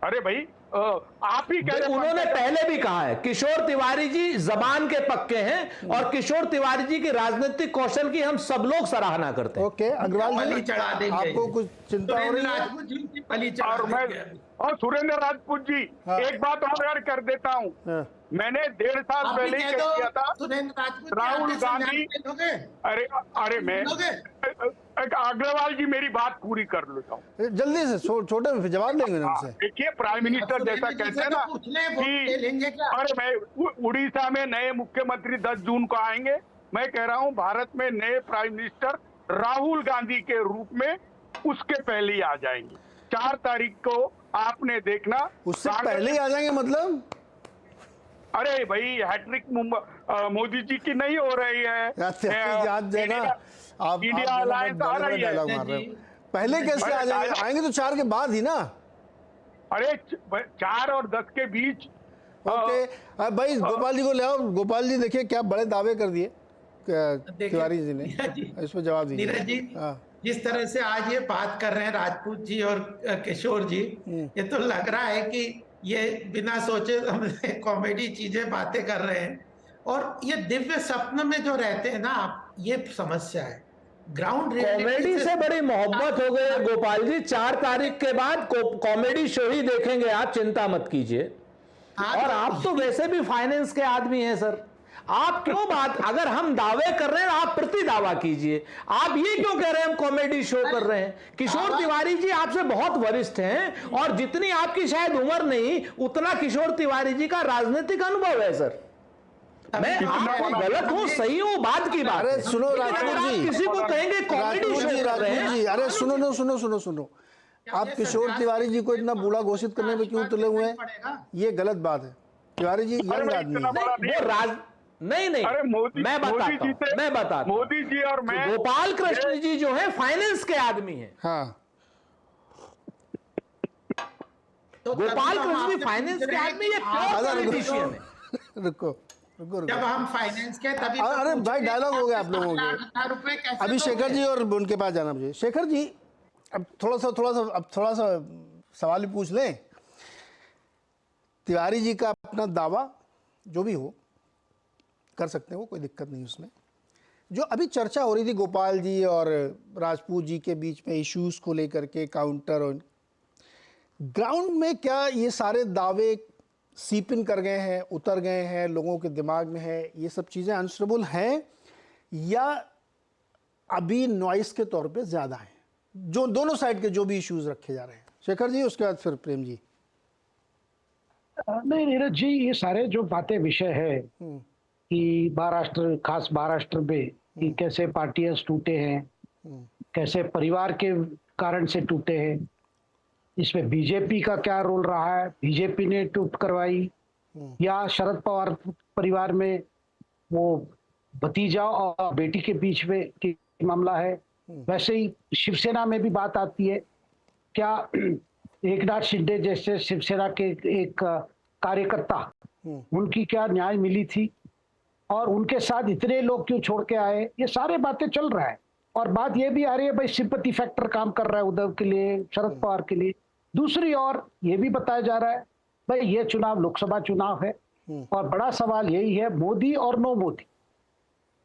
अरे भाई आप ही कह रहे हैं।
उन्होंने पहले भी कहा है, किशोर तिवारी जी जबान के पक्के हैं और किशोर तिवारी जी की राजनीतिक कौशल की हम सब लोग सराहना करते हैं।
ओके अग्रवाल
बलि
जी,
चढ़ा देंगे।
आपको कुछ चिंता हो रही है?
राजपूत जी की बलि चढ़ा
और मैं
देंगे।
और सुरेंद्र राजपूत जी,
हाँ।
एक बात और ऐड कर देता हूँ।
हाँ।
मैंने 1.5 साल
आप भी
पहले ही
कह
कह
दो,
दिया था।
सुरेंद्र राजपूत
राहुल
जी, आप
गांधी-
संन्यास ले लोगे?
अरे मैं
लोगे?
अग्रवाल जी मेरी बात पूरी कर लेता हूँ।
जल्दी से छोटे में फिर जवाब लेंगे ना उनसे।
देखिए प्राइम मिनिस्टर जैसा
सुरेंद्र जी
कहते
से
हैं
तो
ना
पूछ लें, वोट ले लेंगे क्या?
अरे मैं उड़ीसा में नए मुख्यमंत्री 10 जून को आएंगे। मैं कह रहा हूँ भारत में नए प्राइम मिनिस्टर राहुल गांधी के रूप में उसके पहले ही आ जाएंगे। 4 तारीख को आपने देखना।
उससे पहले ही आ जाएंगे मतलब?
अरे भाई हैट्रिक मोदी जी की नहीं हो रही है।
याद है ना, आप
इंडिया अलायंस आ रही है।
डायलॉग मार रहे हो। पहले कैसे आ जाएंगे? आएंगे तो 4 के बाद ही ना।
अरे 4 और 10 के बीच।
ओके अब भाई गोपाल जी को ले आओ। गोपाल जी देखिए क्या बड़े दावे कर दिए तिवारी जी ने, इस पर जवाब दीजिए।
नीरज जी,
हाँ।
जिस तरह से आज ये बात कर रहे हैं राजपूत जी और किशोर जी, ये तो लग रहा है कि ये बिना सोचे समझे कॉमेडी चीजें बातें कर रहे हैं। और ये दिव्य स्वप्न में जो रहते हैं ना आप, ये समस्या है। ग्राउंड
कॉमेडी से बड़ी मोहब्बत हो गई है गोपाल जी। 4 तारीख के बाद कॉमेडी शो ही देखेंगे आप, चिंता मत कीजिए। और आप तो वैसे भी फाइनेंस के आदमी हैं सर, आप क्यों बात, अगर हम दावे कर रहे हैं आप प्रति दावा कीजिए। आप ये क्यों कह रहे हैं हम कॉमेडी शो कर रहे हैं? किशोर तिवारी जी आपसे बहुत वरिष्ठ हैं और जितनी आपकी शायद उम्र नहीं, उतना किशोर तिवारी जी का राजनीतिक अनुभव है सर। मैं आपको गलत हूं सही हूं बात की बात।
अरे सुनो
लेकिन अगर
राजपूत
आप
जी,
किसी को कहेंगे कॉमेडी
राजपूत
शो
जी,
कर रहे
राजपूत जी,
हैं,
अरे सुनो ना, सुनो सुनो सुनो, आप किशोर तिवारी जी को इतना बूढ़ा घोषित करने में क्यों तुले हुए हैं? ये गलत बात है। तिवारी जी यंग
अरे
आदमी
इतना
है।
बड़ा
वो राज नहीं नहीं
अरे मोदी
मैं बताता
मोदी जी
हूं,
से
मैं बताता हूं।
मोदी जी और मैं
गोपाल कृष्ण जी जो है फाइनेंस के आदमी हैं।
हाँ
तो
गोपाल
तभी हम
कृष्ण जी
आपसे
फाइनेंस
पूछ
के
रहे हैं
आदमी,
कि
ये
आप
प्योर
रुको,
पॉलिटिशियन है।
रुको रुको रुको।
जब हम फाइनेंस के तभी तो
अरे
पूछ
भाई,
रहे हैं
डायलॉग हो गया आप
कि
लोगों के।
7 लाख रुपए कैसे
अभी शेखर
दोगे?
जी और उनके पास जाना मुझे। शेखर जी अब थोड़ा सा सवाल ही पूछ लें। तिवारी जी का अपना दावा जो भी हो कर सकते हैं, वो कोई दिक्कत नहीं उसमें। जो अभी चर्चा हो रही थी गोपाल जी और राजपूत जी के बीच में इश्यूज को लेकर के, काउंटर और ग्राउंड में क्या ये सारे दावे सीप इन कर गए हैं, उतर गए हैं, लोगों के दिमाग में है, ये सब चीज़ें आंसरेबल हैं या अभी नॉइस के तौर पे ज़्यादा हैं? जो दोनों साइड के जो भी इश्यूज रखे जा रहे हैं। शेखर जी, उसके बाद फिर प्रेम जी।
नहीं नीरज जी, ये सारे जो बातें विषय है कि महाराष्ट्र, खास महाराष्ट्र में कि कैसे पार्टियां टूटे हैं, कैसे परिवार के कारण से टूटे हैं, इसमें बीजेपी का क्या रोल रहा है, बीजेपी ने टूट करवाई या शरद पवार परिवार में वो भतीजा और बेटी के बीच में की मामला है। वैसे ही शिवसेना में भी बात आती है, क्या एकनाथ शिंदे जैसे शिवसेना के एक कार्यकर्ता, उनकी क्या न्याय मिली थी और उनके साथ इतने लोग क्यों छोड़ के आए, ये सारे बातें चल रहा है। और बात ये भी आ रही है भाई सिंपैथी फैक्टर काम कर रहा है उद्धव के लिए, शरद पवार के लिए। दूसरी ओर ये भी बताया जा रहा है भाई ये चुनाव लोकसभा चुनाव है, और बड़ा सवाल यही है, मोदी और नो मोदी।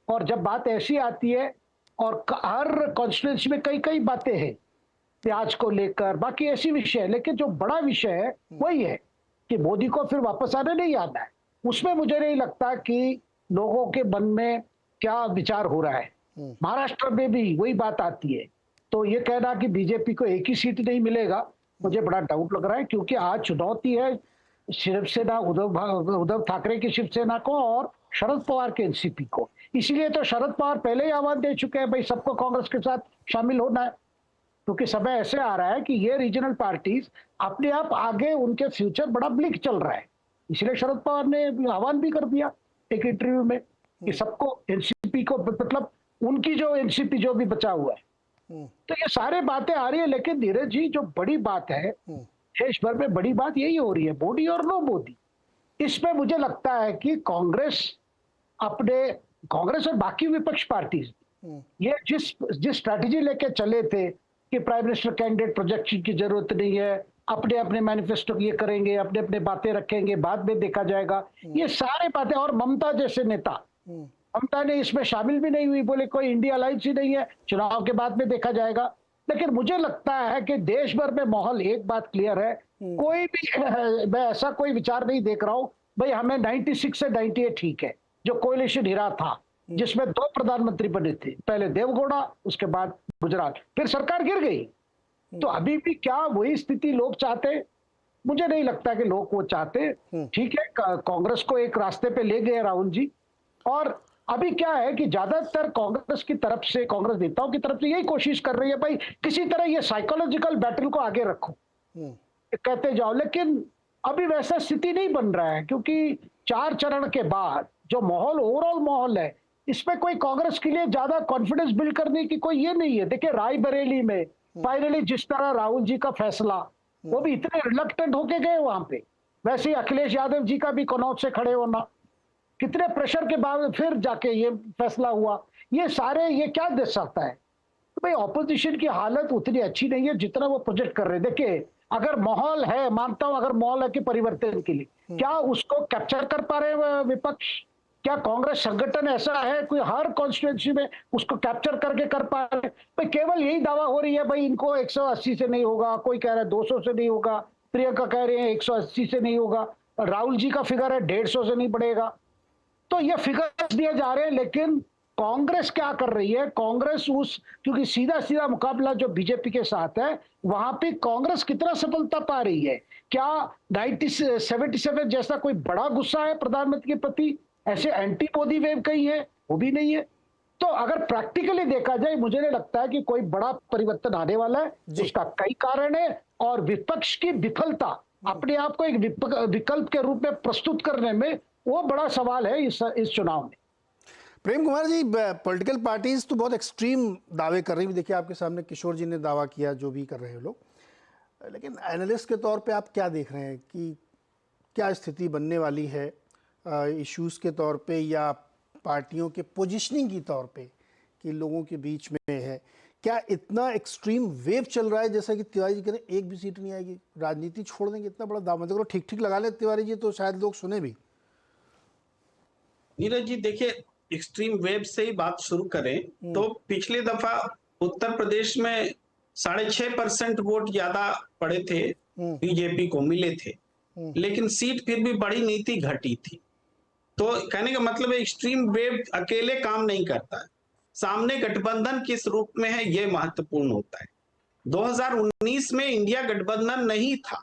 और जब बात ऐसी आती है, और हर कॉन्स्टिट्यूंसी में कई कई बातें हैं प्याज को लेकर, बाकी ऐसी विषय है, लेकिन जो बड़ा विषय है वही है कि मोदी को फिर वापस आने नहीं आना है। उसमें मुझे नहीं लगता कि लोगों के मन में क्या विचार हो रहा है। महाराष्ट्र में भी वही बात आती है, तो ये कहना कि बीजेपी को एक ही सीट नहीं मिलेगा, मुझे बड़ा डाउट लग रहा है, क्योंकि आज चुनौती है शिवसेना, उद्धव ठाकरे की शिवसेना को और शरद पवार के एनसीपी को। इसीलिए तो शरद पवार पहले ही आह्वान दे चुके हैं, भाई सबको कांग्रेस के साथ शामिल होना है, क्योंकि समय ऐसे आ रहा है कि ये रीजनल पार्टीज अपने आप आगे, उनके फ्यूचर बड़ा ब्लिक चल रहा है। इसलिए शरद पवार ने आह्वान भी कर दिया एक इंटरव्यू में कि सबको एनसीपी को, मतलब उनकी जो एनसीपी जो भी बचा हुआ है। तो ये सारे बातें आ रही है, लेकिन धीरज जी जो बड़ी बात है, देश भर में बड़ी बात यही हो रही है, मोदी और नो मोदी। इसमें मुझे लगता है कि कांग्रेस और बाकी विपक्ष पार्टी ये जिस स्ट्रैटेजी लेके चले थे कि प्राइम मिनिस्टर कैंडिडेट प्रोजेक्शन की जरूरत नहीं है, अपने अपने मैनिफेस्टो ये करेंगे, अपने अपने बातें रखेंगे, बाद में देखा जाएगा, ये सारे बातें। और ममता जैसे नेता, ममता ने इसमें शामिल भी नहीं हुई, बोले कोई इंडिया अलायंस ही नहीं है, चुनाव के बाद में देखा जाएगा। लेकिन मुझे लगता है कि देश भर में माहौल, एक बात क्लियर है, कोई भी मैं ऐसा कोई विचार नहीं देख रहा हूं भाई हमें 96 से 98 ठीक है, जो कोalition हिरा था जिसमें 2 प्रधानमंत्री बने थे, पहले देवगौड़ा, उसके बाद गुजरात, फिर सरकार गिर गई। तो अभी भी क्या वही स्थिति लोग चाहते? मुझे नहीं लगता कि लोग वो चाहते। ठीक है, कांग्रेस को एक रास्ते पे ले गए राहुल जी, और अभी क्या है कि ज्यादातर कांग्रेस की तरफ से, कांग्रेस नेताओं की तरफ से यही कोशिश कर रही है भाई किसी तरह ये साइकोलॉजिकल बैटल को आगे रखो, कहते जाओ। लेकिन अभी वैसा स्थिति नहीं बन रहा है, क्योंकि 4 चरण के बाद जो माहौल, ओवरऑल माहौल है, इसमें कोई कांग्रेस के लिए ज्यादा कॉन्फिडेंस बिल्ड करने की कोई ये नहीं है। देखिए रायबरेली में फाइनली जिस तरह राहुल जी का फैसला, वो भी इतने रिलक्टेंट होके गए वहां पे, वैसे ही अखिलेश यादव जी का भी कनौज से खड़े होना, कितने प्रेशर के बाद फिर जाके ये फैसला हुआ। ये सारे, ये क्या दर्शाता है? तो भाई ऑपोजिशन की हालत उतनी अच्छी नहीं है जितना वो प्रोजेक्ट कर रहे हैं। देखिए अगर माहौल है, मानता हूं अगर माहौल है कि परिवर्तन के लिए, क्या उसको कैप्चर कर पा रहे हैं विपक्ष? क्या कांग्रेस संगठन ऐसा है कोई हर कॉन्स्टिट्यूंसी में उसको कैप्चर करके कर पा रहे हैं? भाई केवल यही दावा हो रही है भाई इनको 180 से नहीं होगा, कोई कह रहा है 200 से नहीं होगा, प्रियंका कह रहे हैं 180 से नहीं होगा, राहुल जी का फिगर है 150 से नहीं बढ़ेगा। तो ये फिगर दिए जा रहे हैं, लेकिन कांग्रेस क्या कर रही है? कांग्रेस क्योंकि सीधा सीधा मुकाबला जो बीजेपी के साथ है, वहां पे कांग्रेस कितना सफलता पा रही है? क्या 1977 जैसा कोई बड़ा गुस्सा है प्रधानमंत्री के प्रति? ऐसे एंटी मोदी वेव कहीं है? वो भी नहीं है। तो अगर प्रैक्टिकली देखा जाए, मुझे नहीं लगता है कि कोई बड़ा परिवर्तन आने वाला है। उसका कई कारण है, और विपक्ष की विफलता अपने आप को एक विकल्प के रूप में प्रस्तुत करने में, वो बड़ा सवाल है इस चुनाव में।
प्रेम कुमार जी, पॉलिटिकल पार्टीज तो बहुत एक्सट्रीम दावे कर रही है। देखिए आपके सामने किशोर जी ने दावा किया, जो भी कर रहे हैं लोग, लेकिन एनालिस्ट के तौर पे आप क्या देख रहे हैं कि क्या स्थिति बनने वाली है इश्यूज के तौर पे, या पार्टियों के पोजिशनिंग की तौर पे कि लोगों के बीच में है? क्या इतना एक्सट्रीम वेव चल रहा है जैसा कि तिवारी जी कह रहे हैं, एक भी सीट नहीं आएगी, राजनीति छोड़ देंगे? इतना बड़ा दावा मतलब ठीक ठीक लगा ले तिवारी जी, तो शायद लोग सुने भी।
नीरज जी देखिए, एक्सट्रीम वेव से ही बात शुरू करें तो पिछली दफा उत्तर प्रदेश में 6.5% वोट ज्यादा पड़े थे, बीजेपी को मिले थे, लेकिन सीट फिर भी बड़ी नहीं थी, घटी थी। तो कहने का मतलब है एक्सट्रीम वेव अकेले काम नहीं करता है, सामने गठबंधन किस रूप में है ये महत्वपूर्ण होता है। 2019 में इंडिया गठबंधन नहीं था,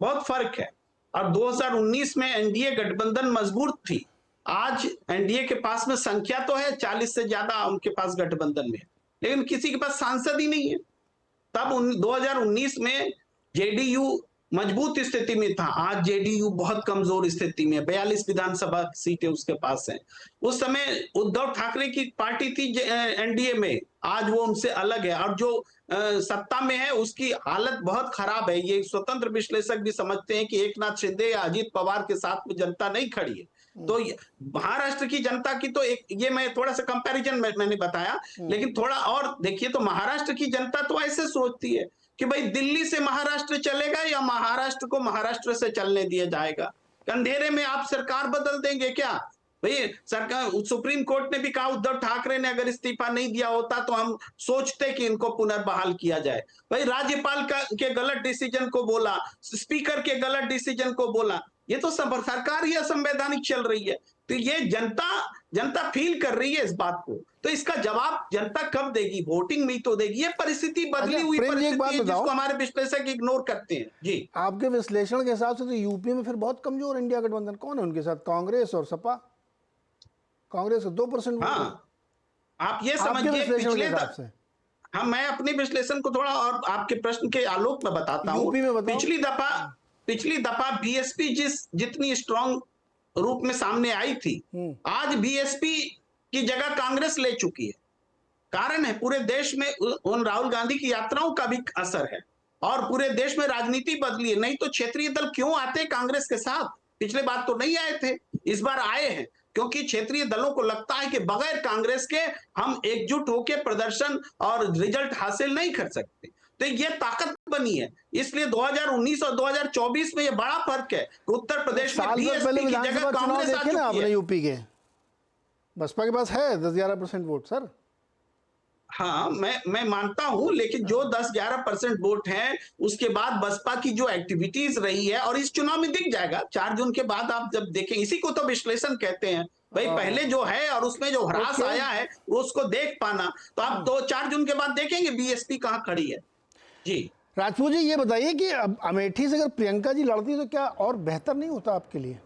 बहुत फर्क है, और 2019 में एनडीए गठबंधन मजबूत थी। आज एनडीए के पास में संख्या तो है, 40 से ज्यादा उनके पास गठबंधन में, लेकिन किसी के पास सांसद ही नहीं है। तब 2019 में जेडीयू मजबूत स्थिति में था, आज जेडीयू बहुत कमजोर स्थिति में, 42 विधानसभा सीटें उसके पास हैं। उस समय उद्धव ठाकरे की पार्टी थी एनडीए में, आज वो उनसे अलग है, और जो सत्ता में है उसकी हालत बहुत खराब है। ये स्वतंत्र विश्लेषक भी समझते हैं कि एकनाथ शिंदे या अजित पवार के साथ में जनता नहीं खड़ी है। तो महाराष्ट्र की जनता की तो एक, ये मैं थोड़ा सा कंपैरिजन मैंने बताया, लेकिन थोड़ा और देखिए तो महाराष्ट्र की जनता तो ऐसे सोचती है कि भाई दिल्ली से महाराष्ट्र चलेगा या महाराष्ट्र को महाराष्ट्र से चलने दिया जाएगा। अंधेरे में आप सरकार बदल देंगे क्या? भाई सरकार, सुप्रीम कोर्ट ने भी कहा उद्धव ठाकरे ने अगर इस्तीफा नहीं दिया होता तो हम सोचते कि इनको पुनर्बहाल किया जाए। भाई राज्यपाल के गलत डिसीजन को बोला, स्पीकर के गलत डिसीजन को बोला, ये तो सब सरकार ही असंवैधानिक चल रही है। तो ये जनता फील कर रही है इस बात को, तो इसका जवाब जनता कब देगी? वोटिंग में तो देगी। ये परिस्थिति बदली हुई
प्रेम जी, एक बात
परिस्थिति है
बताओ।
जिसको हमारे विश्लेषक इग्नोर करते हैं। जी,
आपके विश्लेषण के हिसाब से तो यूपी में फिर बहुत कमजोर इंडिया गठबंधन कौन है उनके साथ? कांग्रेस और सपा। कांग्रेस 2% वोट है।
हाँ, आप ये
आपके
समझिए
विश्लेषण के
पिछले
हिसाब से
हाँ, मैं अपने विश्लेषण को थोड़ा और आपके प्रश्न के आलोक में बताता हूँ।
यूपी में बताओ।
पिछली दफा बीएसपी जितनी स्ट्रांग रूप में सामने आई थी, आज बीएसपी की जगह कांग्रेस ले चुकी है। कारण है पूरे देश में उन राहुल गांधी की यात्राओं का भी असर है, और पूरे देश में राजनीति बदली है। नहीं तो क्षेत्रीय दल क्यों आते कांग्रेस के साथ? पिछले बार तो नहीं आए थे, इस बार आए हैं, क्योंकि क्षेत्रीय दलों को लगता है कि बगैर कांग्रेस के हम एकजुट होकर प्रदर्शन और रिजल्ट हासिल नहीं कर सकते। तो ये ताकत बनी है। इसलिए 2019 और 2024 में ये बड़ा फर्क है। उत्तर प्रदेश में बीएसपी की जगह कांग्रेस आ चुकी
आपने
है।
यूपी के बसपा के पास है 10-11% वोट सर।
हाँ, मैं मानता हूं, लेकिन जो 10-11% वोट हैं, उसके बाद बसपा की जो एक्टिविटीज रही है, और इस चुनाव में दिख जाएगा 4 जून के बाद आप जब देखें, इसी को तो विश्लेषण कहते हैं भाई। पहले जो है और उसमें जो ह्रास आया है वो उसको देख पाना, तो आप 4 जून के बाद देखेंगे बीएसपी कहां खड़ी है। जी
राजपूत जी, ये बताइए कि अब अमेठी से अगर प्रियंका जी लड़ती तो क्या और बेहतर नहीं होता आपके लिए?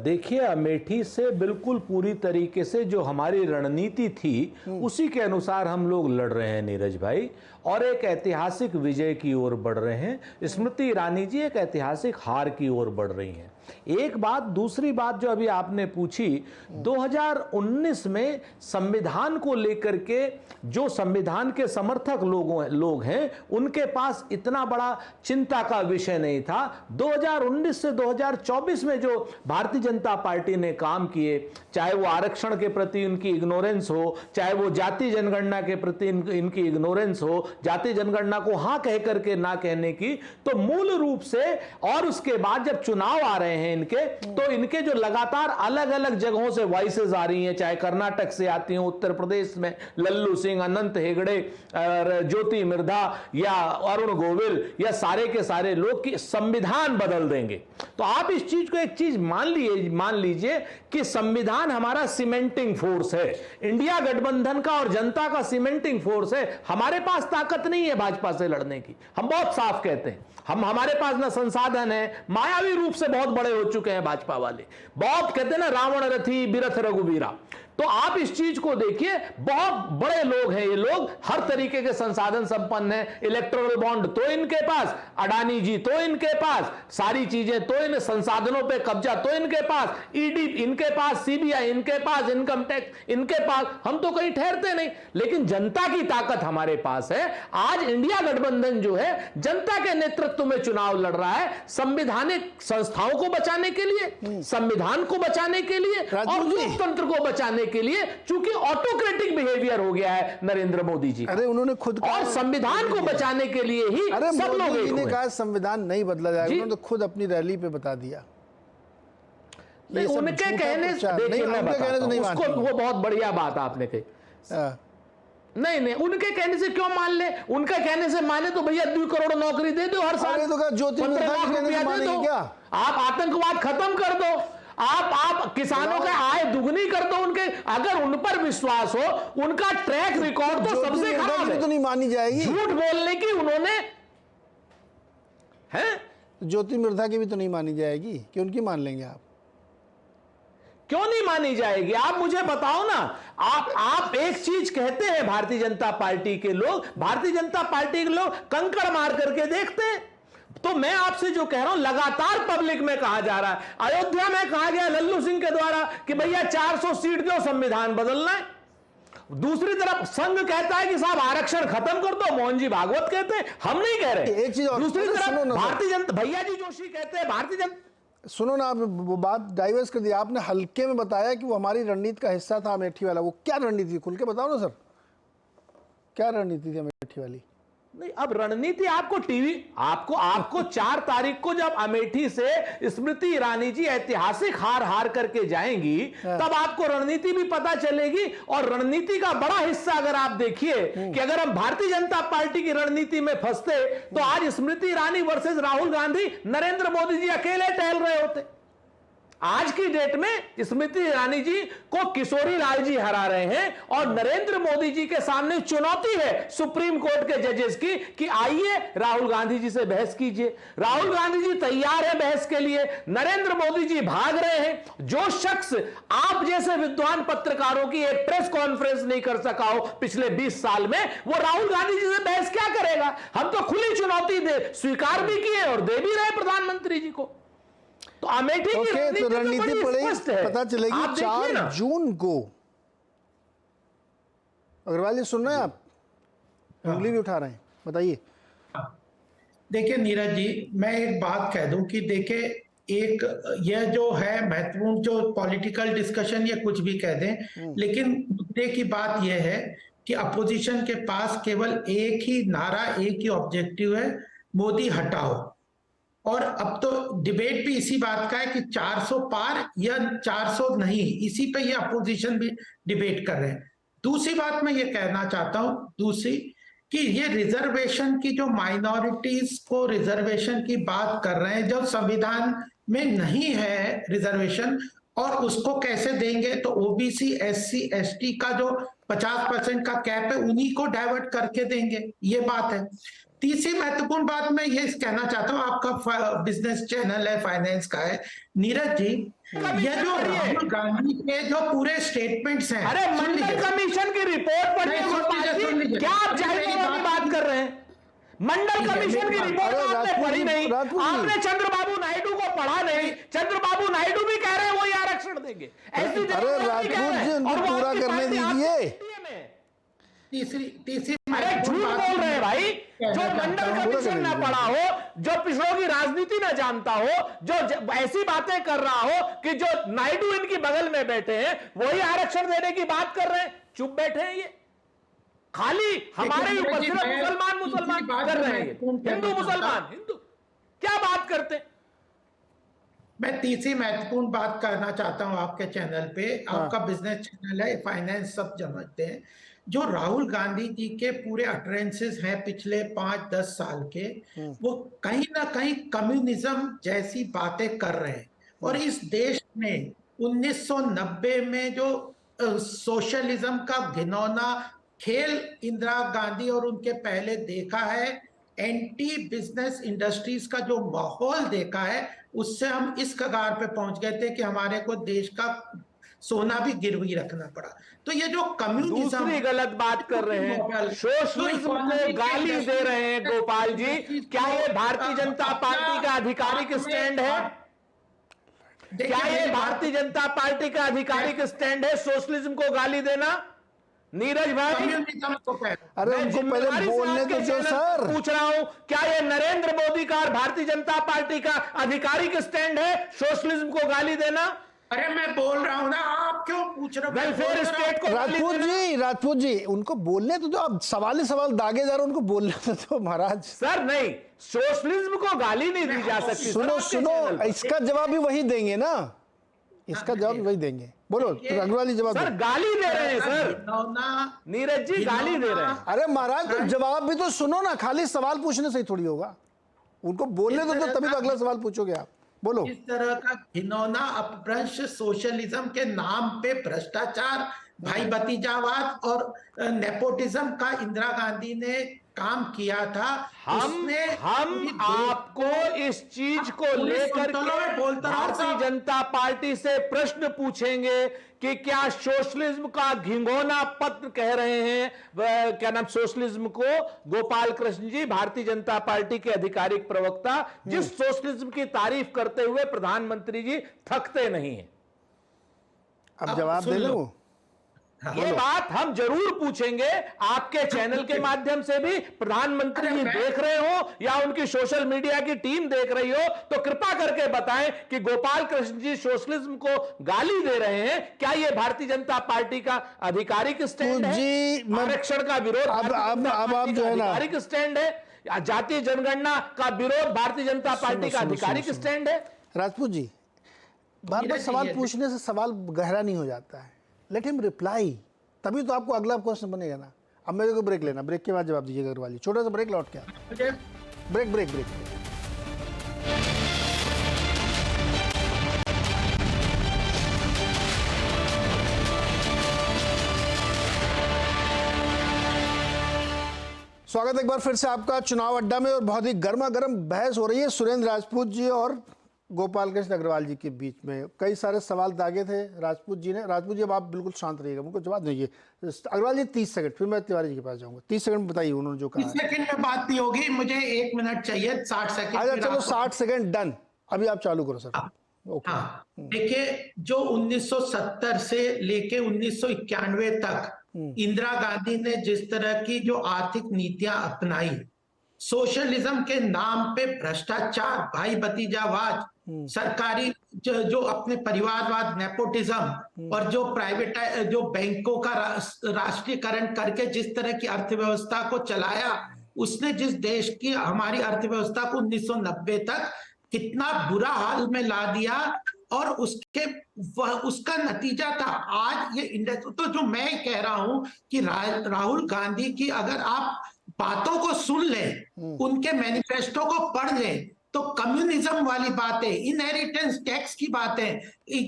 देखिए, अमेठी से बिल्कुल पूरी तरीके से जो हमारी रणनीति थी उसी के अनुसार हम लोग लड़ रहे हैं नीरज भाई, और एक ऐतिहासिक विजय की ओर बढ़ रहे हैं। स्मृति ईरानी जी एक ऐतिहासिक हार की ओर बढ़ रही हैं। एक बात, दूसरी बात जो अभी आपने पूछी, 2019 में संविधान को लेकर के जो संविधान के समर्थक लोग हैं उनके पास इतना बड़ा चिंता का विषय नहीं था। 2019 से 2024 में जो भारतीय जनता पार्टी ने काम किए, चाहे वो आरक्षण के प्रति उनकी इग्नोरेंस हो, चाहे वो जाति जनगणना के प्रति इनकी इग्नोरेंस हो, जाति जनगणना को हां कह करके ना कहने की, तो मूल रूप से, और उसके बाद जब चुनाव आ रहे हैं इनके, तो इनके जो लगातार अलग अलग जगहों से वॉइसेस आ रही हैं, चाहे कर्नाटक से आती हैं, उत्तर प्रदेश में लल्लू सिंह, अनंत हेगड़े, ज्योति मिर्धा या अरुण गोविल, या सारे के सारे लोग कि संविधान बदल देंगे। तो आप इस चीज को एक चीज मान लीजिए कि संविधान हमारा सीमेंटिंग फोर्स है, इंडिया गठबंधन का और जनता का सीमेंटिंग फोर्स है। हमारे पास ताकत नहीं है भाजपा से लड़ने की, हम बहुत साफ कहते हैं। हमारे पास ना संसाधन है, मायावी रूप से बहुत बड़े हो चुके हैं भाजपा वाले, बहुत कहते हैं ना रावण रथी बिरथ रघुबीरा। तो आप इस चीज को देखिए, बहुत बड़े लोग हैं ये लोग, हर तरीके के संसाधन संपन्न हैं। इलेक्टोरल बॉन्ड तो इनके पास, अडानी जी तो इनके पास, सारी चीजें तो इन संसाधनों पे कब्जा तो इनके पास, ईडी इनके पास, सीबीआई इनके पास, इनकम टैक्स इनके पास, हम तो कहीं ठहरते नहीं। लेकिन जनता की ताकत हमारे पास है। आज इंडिया गठबंधन जो है जनता के नेतृत्व में चुनाव लड़ रहा है, संवैधानिक संस्थाओं को बचाने के लिए, संविधान को बचाने के लिए और लोकतंत्र को बचाने के लिए, चूंकि ऑटोक्रेटिक बिहेवियर हो गया है नरेंद्र मोदी जी।
अरे उन्होंने खुद
और संविधान को बचाने के लिए ही सब लोग
मोदी जी ने कहा संविधान नहीं बदला जाएगा, उन्होंने तो खुद अपनी रैली पे बता दिया।
उनके कहने से, देखिए मैं बताता हूं, उसको वो बहुत बढ़िया बात आपने कही। नहीं, उनके कहने से क्यों मान ले? उनके कहने से माने तो भैया 2 करोड़ नौकरी दे दो हर साल, 15 लाख रुपया दे दो, आप आतंकवाद खत्म कर दो, आप किसानों का आय दुगनी कर दो उनके। अगर उन पर विश्वास हो, उनका ट्रैक रिकॉर्ड तो सबसे खराब है,
तो नहीं मानी जाएगी।
झूठ बोलने की उन्होंने है,
ज्योति मिर्धा की भी तो नहीं मानी जाएगी कि उनकी मान लेंगे आप?
क्यों नहीं मानी जाएगी? आप मुझे बताओ ना। आप एक चीज कहते हैं, भारतीय जनता पार्टी के लोग, भारतीय जनता पार्टी के लोग कंकड़ मार करके देखते हैं। तो मैं आपसे जो कह रहा हूं, लगातार पब्लिक में कहा जा रहा है, अयोध्या में कहा गया लल्लू सिंह के द्वारा कि भैया 400 सीट दो, संविधान बदलना है। दूसरी तरफ संघ कहता है कि साहब आरक्षण खत्म कर दो, मोहन जी भागवत कहते हैं, हम नहीं कह रहे।
एक चीज और,
दूसरी तरफ भारतीय जनता, भैया जी जोशी कहते हैं भारतीय जनता।
सुनो ना, आप वो बात डाइवर्स कर दिया आपने, हल्के में बताया कि वो हमारी रणनीति का हिस्सा था अमेठी वाला। वो क्या रणनीति, खुल के बताओ ना सर, क्या रणनीति थी अमेठी वाली?
नहीं, अब रणनीति आपको टीवी आपको 4 तारीख को जब अमेठी से स्मृति ईरानी जी ऐतिहासिक हार करके जाएंगी, तब आपको रणनीति भी पता चलेगी। और रणनीति का बड़ा हिस्सा अगर आप देखिए कि अगर हम भारतीय जनता पार्टी की रणनीति में फंसते तो आज स्मृति ईरानी वर्सेस राहुल गांधी, नरेंद्र मोदी जी अकेले टहल रहे होते। आज की डेट में स्मृति ईरानी जी को किशोरी लाल जी हरा रहे हैं और नरेंद्र मोदी जी के सामने चुनौती है सुप्रीम कोर्ट के जजेस की कि आइए राहुल गांधी जी से बहस कीजिए। राहुल गांधी जी तैयार है बहस के लिए, नरेंद्र मोदी जी भाग रहे हैं। जो शख्स आप जैसे विद्वान पत्रकारों की एक प्रेस कॉन्फ्रेंस नहीं कर सका हो पिछले 20 साल में, वो राहुल गांधी जी से बहस क्या करेगा। हम तो खुली चुनौती स्वीकार भी किए और दे भी रहे प्रधानमंत्री जी को। तो अमेठी की
तो रणनीति पता चलेगी 4 जून को। अग्रवाल जी सुन रहे हैं आप? उंगली भी उठा रहे हैं, बताइए।
देखिए नीरज जी, मैं एक बात कह दूं कि देखिए, एक यह जो है महत्वपूर्ण जो पॉलिटिकल डिस्कशन, ये कुछ भी कह दें, लेकिन मुद्दे की बात यह है कि अपोजिशन के पास केवल एक ही नारा, एक ही ऑब्जेक्टिव है, मोदी हटाओ। और अब तो डिबेट भी इसी बात का है कि 400 पार या 400 नहीं, इसी पे ये अपोजिशन भी डिबेट कर रहे हैं। दूसरी बात मैं ये कहना चाहता हूं, दूसरी कि ये रिजर्वेशन की जो माइनॉरिटीज को रिजर्वेशन की बात कर रहे हैं, जब संविधान में नहीं है रिजर्वेशन, और उसको कैसे देंगे, तो ओबीसी, एससी, एसटी का जो 50% का कैप है उन्हीं को डाइवर्ट करके देंगे, ये बात है। तीसरी महत्वपूर्ण बात मैं ये कहना चाहता हूँ, आपका बिजनेस चैनल है, फाइनेंस का है, नीरज जी, ये जो राहुल गांधी के जो पूरे स्टेटमेंट्स हैं,
अरे मंडल कमीशन की रिपोर्ट पढ़िए, क्या आप जाहिर की बात कर रहे हैं? मंडल कमीशन की रिपोर्ट आपने पढ़ी नहीं, आपने चंद्रबाबू नायडू को पढ़ा नहीं। चंद्रबाबू नायडू भी कह रहे हैं वही आरक्षण देंगे। ऐसी
अरे राजपूत जी, उनको पूरा करने दीजिए।
तीसरी
अरे झूठ बोल रहे हैं भाई। जो मंडल कमीशन ना पढ़ा हो, जो पिछड़ों की राजनीति ना जानता हो, जो ऐसी बातें कर रहा हो कि जो नायडू इनकी बगल में बैठे हैं वही आरक्षण देने की बात कर रहे हैं, चुप बैठे हैं। ये खाली हमारे ऊपर सिर्फ मुसलमान कर रहे हैं, हिंदू मुसलमान, हिंदू क्या बात करते हैं।
मैं तीसरी महत्वपूर्ण बात करना चाहता हूं आपके चैनल पे, आपका बिजनेस चैनल है, फाइनेंस सब समझते हैं। जो राहुल गांधी जी के पूरे अटरेंसेस हैं पिछले 5-10 साल के, वो कहीं ना कहीं कम्युनिज्म जैसी बातें कर रहे हैं। और इस देश में 1990 में जो सोशलिज्म का घिनौना खेल इंदिरा गांधी और उनके पहले देखा है, एंटी बिजनेस इंडस्ट्रीज का जो माहौल देखा है, उससे हम इस कगार पे पहुंच गए थे कि हमारे को देश का सोना भी गिरवी रखना पड़ा। तो ये जो कम्युनिज्म,
दूसरी गलत बात कर रहे हैं, सोशलिज्म को गाली दे रहे हैं गोपाल जी, क्या ये भारतीय जनता पार्टी का आधिकारिक स्टैंड है? क्या ये भारतीय जनता पार्टी का आधिकारिक स्टैंड है सोशलिज्म को गाली देना? नीरज भाई,
अरे उनको पहले बोलने तो दो सर।
पूछ रहा हूं, क्या ये नरेंद्र मोदी का और भारतीय जनता पार्टी का आधिकारिक स्टैंड है सोशलिज्म को गाली देना?
अरे मैं बोल रहा हूं ना, आप क्यों पूछ रहे हो?
वेलफेयर स्टेट को
राजपूत जी उनको बोलने तो आप सवाल ही सवाल दागे जा रहे, उनको बोलने तो महाराज।
सर नहीं, सोशलिज्म को गाली नहीं दी जा सकती।
सुनो, इसका जवाब भी वही देंगे ना, इसका जवाब भी वही देंगे। बोलो अग्रवाल जी, जवाब
सर गाली दे रहे हैं सर, नीरज जी गाली दे रहे हैं।
अरे महाराज तो जवाब भी तो सुनो ना, खाली सवाल पूछने से ही थोड़ी होगा, उनको बोलने दो तो तभी तो अगला सवाल पूछोगे आप। बोलो।
इस तरह का घिनौना अपभ्रंश सोशलिज्म के नाम पे भ्रष्टाचार, भाई भतीजावाद और नेपोटिज्म का इंदिरा गांधी ने काम किया था।
हम आपको इस चीज को लेकर भारतीय जनता पार्टी से प्रश्न पूछेंगे कि क्या सोशलिज्म का घिंगोना पत्र कह रहे हैं, क्या नाम, सोशलिज्म को गोपाल कृष्ण जी, भारतीय जनता पार्टी के आधिकारिक प्रवक्ता, जिस सोशलिज्म की तारीफ करते हुए प्रधानमंत्री जी थकते नहीं है।
अब जवाब दे लो।
ये बात हम जरूर पूछेंगे आपके चैनल के माध्यम से भी। प्रधानमंत्री जी देख रहे हो या उनकी सोशल मीडिया की टीम देख रही हो तो कृपा करके बताएं कि गोपाल कृष्ण जी सोशलिज्म को गाली दे रहे हैं, क्या ये भारतीय जनता पार्टी का आधिकारिक स्टैंड है? आरक्षण का विरोध
अब आप जो है ना,
आधिकारिक स्टैंड है? जातीय जनगणना का विरोध भारतीय जनता पार्टी का आधिकारिक स्टैंड है?
राजपूत जी, बार बार सवाल पूछने से सवाल गहरा नहीं हो जाता है। लेट हिम रिप्लाई, तभी तो आपको अगला क्वेश्चन बनेगा ना। अब मेरे को ब्रेक लेना, ब्रेक के बाद जवाब दीजिएगा अग्रवाल जी। छोटा सा ब्रेक, लौट के आते। Break break break. स्वागत एक बार फिर से आपका चुनाव अड्डा में, और बहुत ही गर्मा गर्म बहस हो रही है सुरेंद्र राजपूत जी और गोपाल कृष्ण अग्रवाल जी के बीच में। कई सारे सवाल दागे थे राजपूत जी ने। राजपूत जी अब आप बिल्कुल शांत रहिएगा, मुझको जवाब दीजिए। अग्रवाल जी 30 सेकंड, फिर मैं तिवारी जी के पास जाऊंगा। 30 सेकंड बताइए उन्होंने जो कहा।
30 सेकंड में बात नहीं होगी, मुझे 1 मिनट चाहिए। 60 सेकंड।
अच्छा चलो 60 सेकंड डन। अभी आप चालू करो सर।
हाँ, देखिए, जो 1970 से लेके 1991 तक इंदिरा गांधी ने जिस तरह की जो आर्थिक नीतियां अपनाई, सोशलिज्म के नाम पे भ्रष्टाचार, भाई भतीजावाद, सरकारी जो अपने परिवारवाद, नेपोटिज्म, और जो प्राइवेट जो बैंकों का राष्ट्रीयकरण करके जिस तरह की अर्थव्यवस्था को चलाया, उसने जिस देश की हमारी अर्थव्यवस्था को 1990 तक कितना बुरा हाल में ला दिया, और उसका नतीजा था आज ये इंडस्ट्री। तो जो मैं कह रहा हूं कि राहुल गांधी की अगर आप बातों को सुन लें, उनके मैनिफेस्टो को पढ़ लें, तो कम्युनिज्म वाली बातें, इनहेरिटेंस टैक्स की बातें,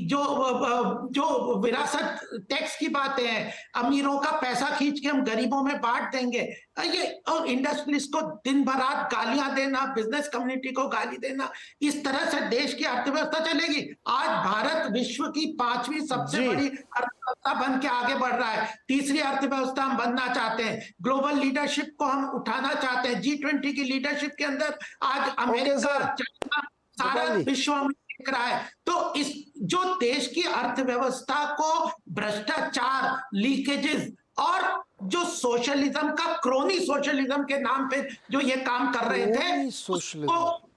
जो विरासत टैक्स की बातें हैं, अमीरों का पैसा खींच के हम गरीबों में बांट देंगे, ये, और इंडस्ट्रीज को दिन भर रात गालियां देना, बिजनेस कम्युनिटी को गाली देना, इस तरह से देश की अर्थव्यवस्था चलेगी। आज भारत विश्व की 5वीं सबसे बड़ी अर्थव्यवस्था बन के आगे बढ़ रहा है। तीसरी अर्थव्यवस्था हम बनना चाहते हैं। ग्लोबल लीडरशिप को हम उठाना चाहते हैं। G20 की लीडरशिप के अंदर आज अमेरिका, चाइना, सारा विश्व में दिख रहा है। तो इस जो देश की अर्थव्यवस्था को भ्रष्टाचार, लीकेजेस और जो सोशलिज्म का, क्रोनी सोशलिज्म के नाम पे जो ये काम कर रहे थे,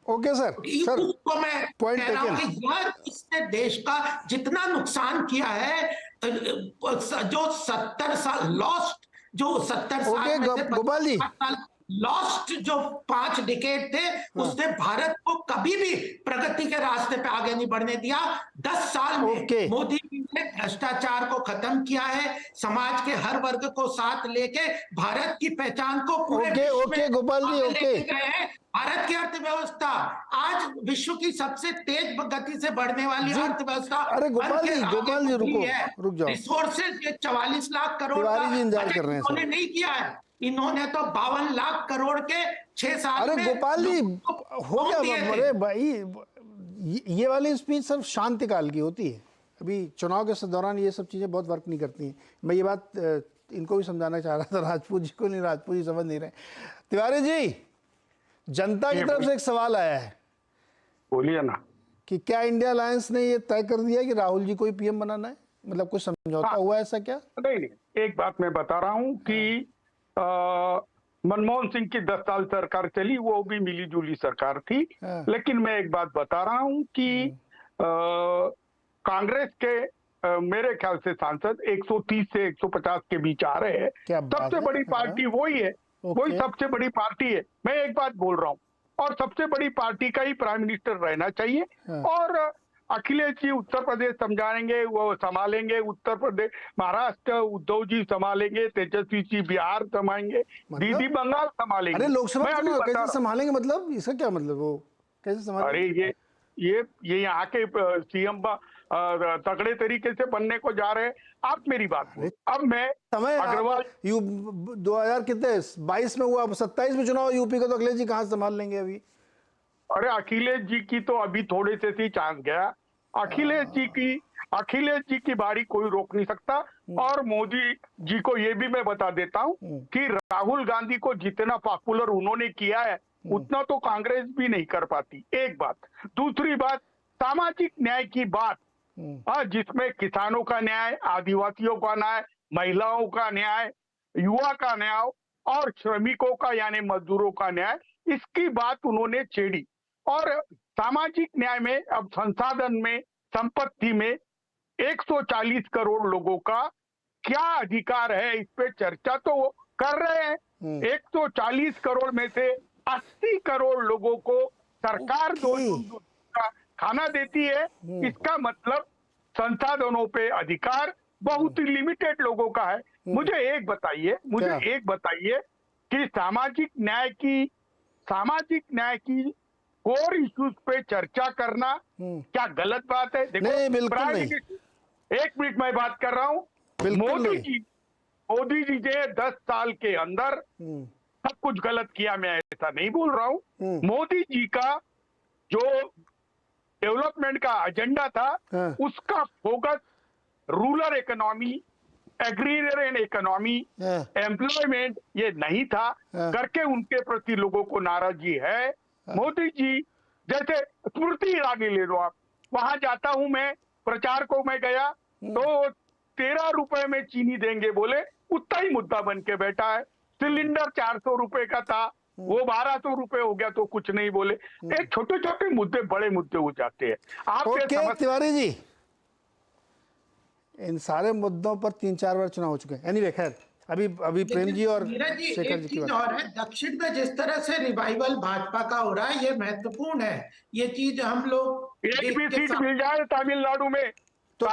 ओके सर,
उसको मैं कह रहा हूं कि यह इसने देश का जितना नुकसान किया है, जो 70 साल लॉस्ट, जो 70 साल
गोपाल जी
लॉस्ट जो 5 डिकेड थे, उसने भारत को कभी भी प्रगति के रास्ते पे आगे नहीं बढ़ने दिया। 10 साल में मोदी जी ने भ्रष्टाचार को खत्म किया है, समाज के हर वर्ग को साथ लेके भारत की पहचान को पूरे
गोपाल जी
गए हैं। भारत की अर्थव्यवस्था आज विश्व की सबसे तेज गति से बढ़ने वाली अर्थव्यवस्था।
अरे गोपाल जी रुक जाओ।
रिसोर्सेज 44 लाख करोड़ का उन्होंने नहीं किया है, इन्होंने तो 52 लाख करोड़ के 6 साल में।
अरे गोपाल जी हो गया। अरे भाई, ये वाली स्पीच सिर्फ शांति काल की होती है। अभी चुनाव के दौरान ये सब चीजें बहुत वर्क नहीं करती हैं। मैं ये बात इनको भी समझाना चाह रहा था, राजपूत जी को नहीं, राजपूत जी समझ नहीं रहे। तिवारी जी, जनता की तरफ से एक सवाल आया है,
बोलिए ना, कि
क्या इंडिया अलायंस ने ये तय कर दिया कि राहुल जी को ही पीएम बनाना है? मतलब कुछ समझौता हुआ ऐसा क्या?
नहीं, एक बात मैं बता रहा हूं कि मनमोहन सिंह की 10 साल सरकार चली, वो भी मिली जुली सरकार थी। लेकिन मैं एक बात बता रहा हूं कि कांग्रेस के मेरे ख्याल से सांसद 130 से 150 के बीच आ रहे हैं। सबसे बड़ी पार्टी वही है, वही सबसे बड़ी पार्टी है। मैं एक बात बोल रहा हूँ, और सबसे बड़ी पार्टी का ही प्राइम मिनिस्टर रहना चाहिए। और अखिलेश जी उत्तर प्रदेश समझाएंगे, वो संभालेंगे उत्तर प्रदेश, महाराष्ट्र उद्धव जी संभालेंगे, तेजस्वी जी बिहार संभालेंगे, दीदी बंगाल संभालेंगे।
अरे लोकसभा चुनाव कैसे संभालेंगे? मतलब इसका क्या मतलब, वो कैसे संभालेंगे?
अरे ये यहाँ के सीएम तगड़े तरीके से बनने को जा रहे हैं। आप मेरी बात को, अब मैं अग्रवाल
2022 में हुआ, 27 में चुनाव यूपी का, तो अखिलेश जी कहाँ संभाल लेंगे अभी?
अरे अखिलेश जी की तो अभी थोड़े से ही चांस गया। अखिलेश जी की बारी कोई रोक नहीं सकता। और मोदी जी को ये भी मैं बता देता हूँ कि राहुल गांधी को जितना पॉपुलर उन्होंने किया है, उतना तो कांग्रेस भी नहीं कर पाती। एक बात। दूसरी बात, सामाजिक न्याय की बात, जिसमें किसानों का न्याय, आदिवासियों का न्याय, महिलाओं का न्याय, युवा का न्याय और श्रमिकों का यानी मजदूरों का न्याय, इसकी बात उन्होंने छेड़ी। और सामाजिक न्याय में, अब संसाधन में, संपत्ति में 140 करोड़ लोगों का क्या अधिकार है, इस पे चर्चा तो वो कर रहे हैं। 140 करोड़ में से 80 करोड़ लोगों को सरकार दो का खाना देती है। इसका मतलब संसाधनों पे अधिकार बहुत ही लिमिटेड लोगों का है। मुझे एक बताइए कि सामाजिक न्याय की कोर इश्यूज पे चर्चा करना क्या गलत बात है? देखो,
नहीं, बिल्कुल नहीं।
एक मिनट मैं बात कर रहा हूँ। मोदी जी ने 10 साल के अंदर सब कुछ गलत किया, मैं ऐसा नहीं बोल रहा हूँ। मोदी जी का जो डेवलपमेंट का एजेंडा था, उसका focus rural economy, agrarian economy, employment ये नहीं था करके उनके प्रति लोगों को नाराजगी है। मोदी जी जैसे स्मृति ईरानी ले लो आप, वहां जाता हूं मैं, प्रचार को मैं गया तो 13 रुपए में चीनी देंगे बोले, उतना ही मुद्दा बन के बैठा है। सिलेंडर 400 रुपए का था, वो 1200 रुपए हो गया तो कुछ नहीं बोले। एक छोटे छोटे मुद्दे बड़े मुद्दे हो जाते हैं। आप
ओके तिवारी जी, इन सारे मुद्दों पर 3-4 बार चुनाव हो चुके हैं। एनीवे खैर, अभी प्रेम जी और शेखर जी की बात
और है, दक्षिण में जिस तरह से रिवाइवल भाजपा का हो रहा है, ये महत्वपूर्ण है। ये चीज हम लोग
एक भी सीट मिल जाए तमिलनाडु में
तो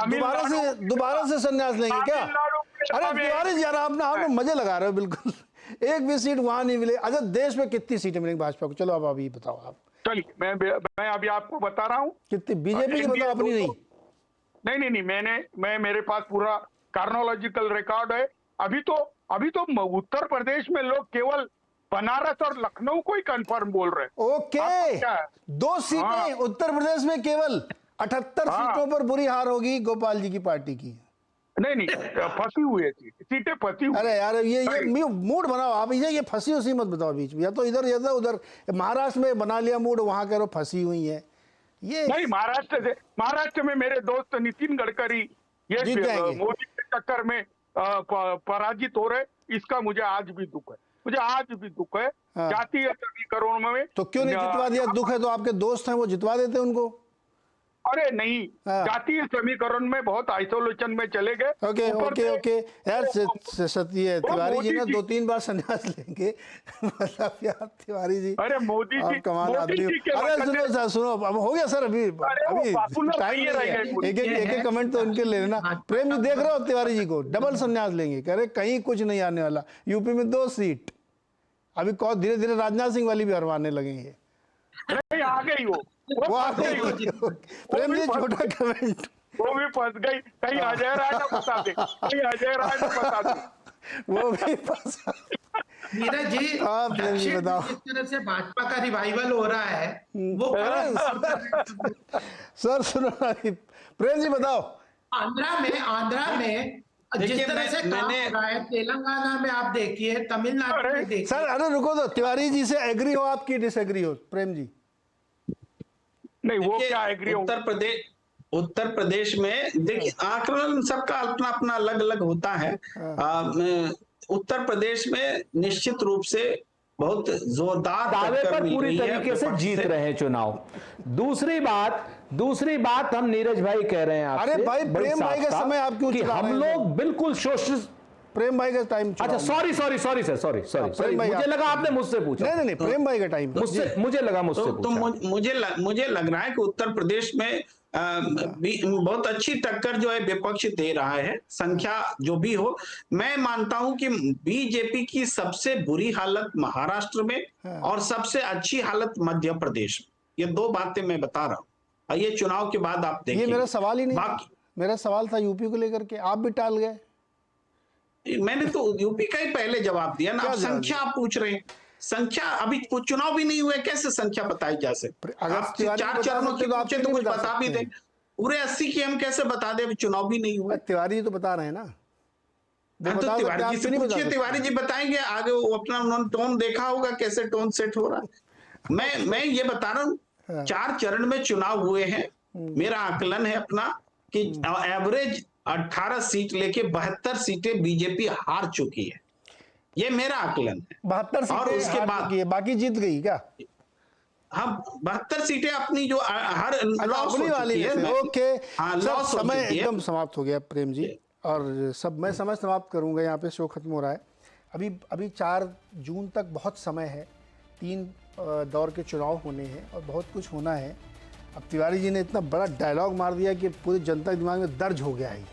दोबारा से संन्यास लेंगे क्या? अरे तिवारी जी यार, आप मजे लगा रहे हो बिल्कुल। एक भी सीट वहां नहीं मिले। अच्छा, देश में कितनी सीटें मिलेंगी भाजपा को? चलो अब अभी बताओ आप।
चलिए मैं अभी आपको बता रहा हूँ
कितनी बीजेपी की बताओ, अपनी नहीं।
नहीं, मेरे पास पूरा कार्नोलॉजिकल रिकॉर्ड है। अभी तो उत्तर प्रदेश में लोग केवल बनारस और लखनऊ को ही कंफर्म बोल रहे हैं।
ओके, 2 सीटें उत्तर प्रदेश में, केवल 78 सीटों पर बुरी हार होगी गोपाल जी की पार्टी की।
नहीं, फंसी हुई है सीटें फंसी हुई।
अरे यार, ये मूड बनाओ आप, ये फंसी उसी मत बताओ बीच में, या तो इधर उधर। महाराष्ट्र में बना लिया मूड, वहां कह रहे फंसी हुई है ये।
नहीं, महाराष्ट्र में मेरे दोस्त नितिन गडकरी ये मोदी के चक्कर में पराजित हो रहे, इसका मुझे आज भी दुख है। जातीय समीकरणों में
तो क्यों नहीं जितवा दिया? दुख है तो आपके दोस्त हैं, वो जितवा देते उनको।
अरे नहीं, जातीय समीकरण में बहुत आइसोलेशन में चले गए।
ओके यार, सत्य तिवारी जी ना 2-3 बार संन्यास लेंगे। मतलब यार तिवारी जी,
अरे मोदी जी
कमाल आदमी। अरे सुनो, अब हो गया सर, अभी टाइम एक कमेंट तो उनके ले लेना। प्रेम जी देख रहे हो तिवारी जी को, डबल संन्यास लेंगे, कह रहे कहीं कुछ नहीं आने वाला। यूपी में 2 सीट, अभी धीरे धीरे राजनाथ सिंह वाली भी हरवाने लगेंगे।
नहीं, आ गई वो आ गई।
प्रेम जी छोटा कमेंट,
वो भी फंस गई। कहीं अजय राय ने बता दे,
वो भी फंसा।
नीरज जी,
आप बताओ,
जिस तरह से भाजपा का रिवाइवल हो रहा है वो
सर सुनो, प्रेम जी बताओ।
आंध्रा में जिस तरह से काम हो रहा है, तेलंगाना में आप देखिए, तमिलनाडु में देखिए।
सर अरे रुको तो, तिवारी जी से एग्री हो आप की डिसएग्री हो? प्रेम जी
नहीं, वो क्या एग्री हो?
उत्तर प्रदेश में देखिए, आकलन सबका अपना अपना अलग अलग होता है। उत्तर प्रदेश में निश्चित रूप से बहुत जोरदार
दावे पर पूरी तरीके से जीत रहे हैं चुनाव। दूसरी बात हम नीरज भाई कह रहे हैं आपसे,
अरे भाई प्रेम भाई के समय आप क्यों
कि हम लोग बिल्कुल सोशल
प्रेम भाई का टाइम।
अच्छा सॉरी मुझे लगा आपने मुझसे पूछा।
नहीं प्रेम भाई का टाइम
मुझे लगा मुझसे पूछा।
मुझे लग रहा है कि उत्तर प्रदेश में बहुत अच्छी टक्कर जो है विपक्ष दे रहा है, संख्या जो भी हो। मैं मानता हूं कि बीजेपी की सबसे बुरी हालत महाराष्ट्र में और सबसे अच्छी हालत मध्य प्रदेश में। ये 2 बातें मैं बता रहा हूं। ये चुनाव के बाद आप देखिए।
ये मेरा सवाल ही नहीं, मेरा सवाल था यूपी को लेकर के, आप भी टाल गए।
मैंने तो यूपी का ही पहले जवाब दिया ना। आप संख्या आप पूछ रहे हैं, संख्या अभी चुनाव भी नहीं हुए, कैसे संख्या बताई जा सकती? आप 4 चरणों की पूछे तो कुछ बता भी दे, पूरे 80 की हम कैसे बता दे? अभी चुनाव भी नहीं हुआ।
तिवारी जी तो बता रहे हैं ना।
तो तिवारी जी से पूछिए, तिवारी जी बताएंगे आगे। वो अपना उन्होंने टोन देखा होगा, कैसे टोन सेट हो रहा है। मैं ये बता रहा हूँ, 4 चरण में चुनाव हुए हैं। मेरा आकलन है अपना कि एवरेज 18 सीट लेके 72 सीटें बीजेपी हार चुकी है। ये मेरा आकलन है।
72
और
सीटें
उसके
हार
बाद
चुकी है, बाकी जीत गई क्या?
हम 72 सीटें अपनी जो हर लॉस हो
वाली
चुकी है।
ओके
हाँ,
सर,
लॉस हो
समय
चुकी है।
एकदम समाप्त हो गया प्रेम जी, और सब मैं समय समाप्त करूंगा, यहाँ पे शो खत्म हो रहा है। अभी 4 जून तक बहुत समय है, 3 दौर के चुनाव होने हैं और बहुत कुछ होना है। अब तिवारी जी ने इतना बड़ा डायलॉग मार दिया कि पूरी जनता के दिमाग में दर्ज हो गया है।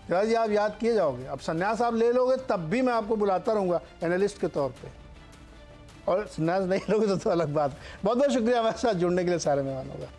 तिवारी जी आप याद किए जाओगे, अब संन्यास आप ले लोगे तब भी मैं आपको बुलाता रहूँगा एनालिस्ट के तौर पे, और संन्यास नहीं लोगे तो अलग बात है। बहुत बहुत शुक्रिया हमारे साथ जुड़ने के लिए सारे मेहमानों का।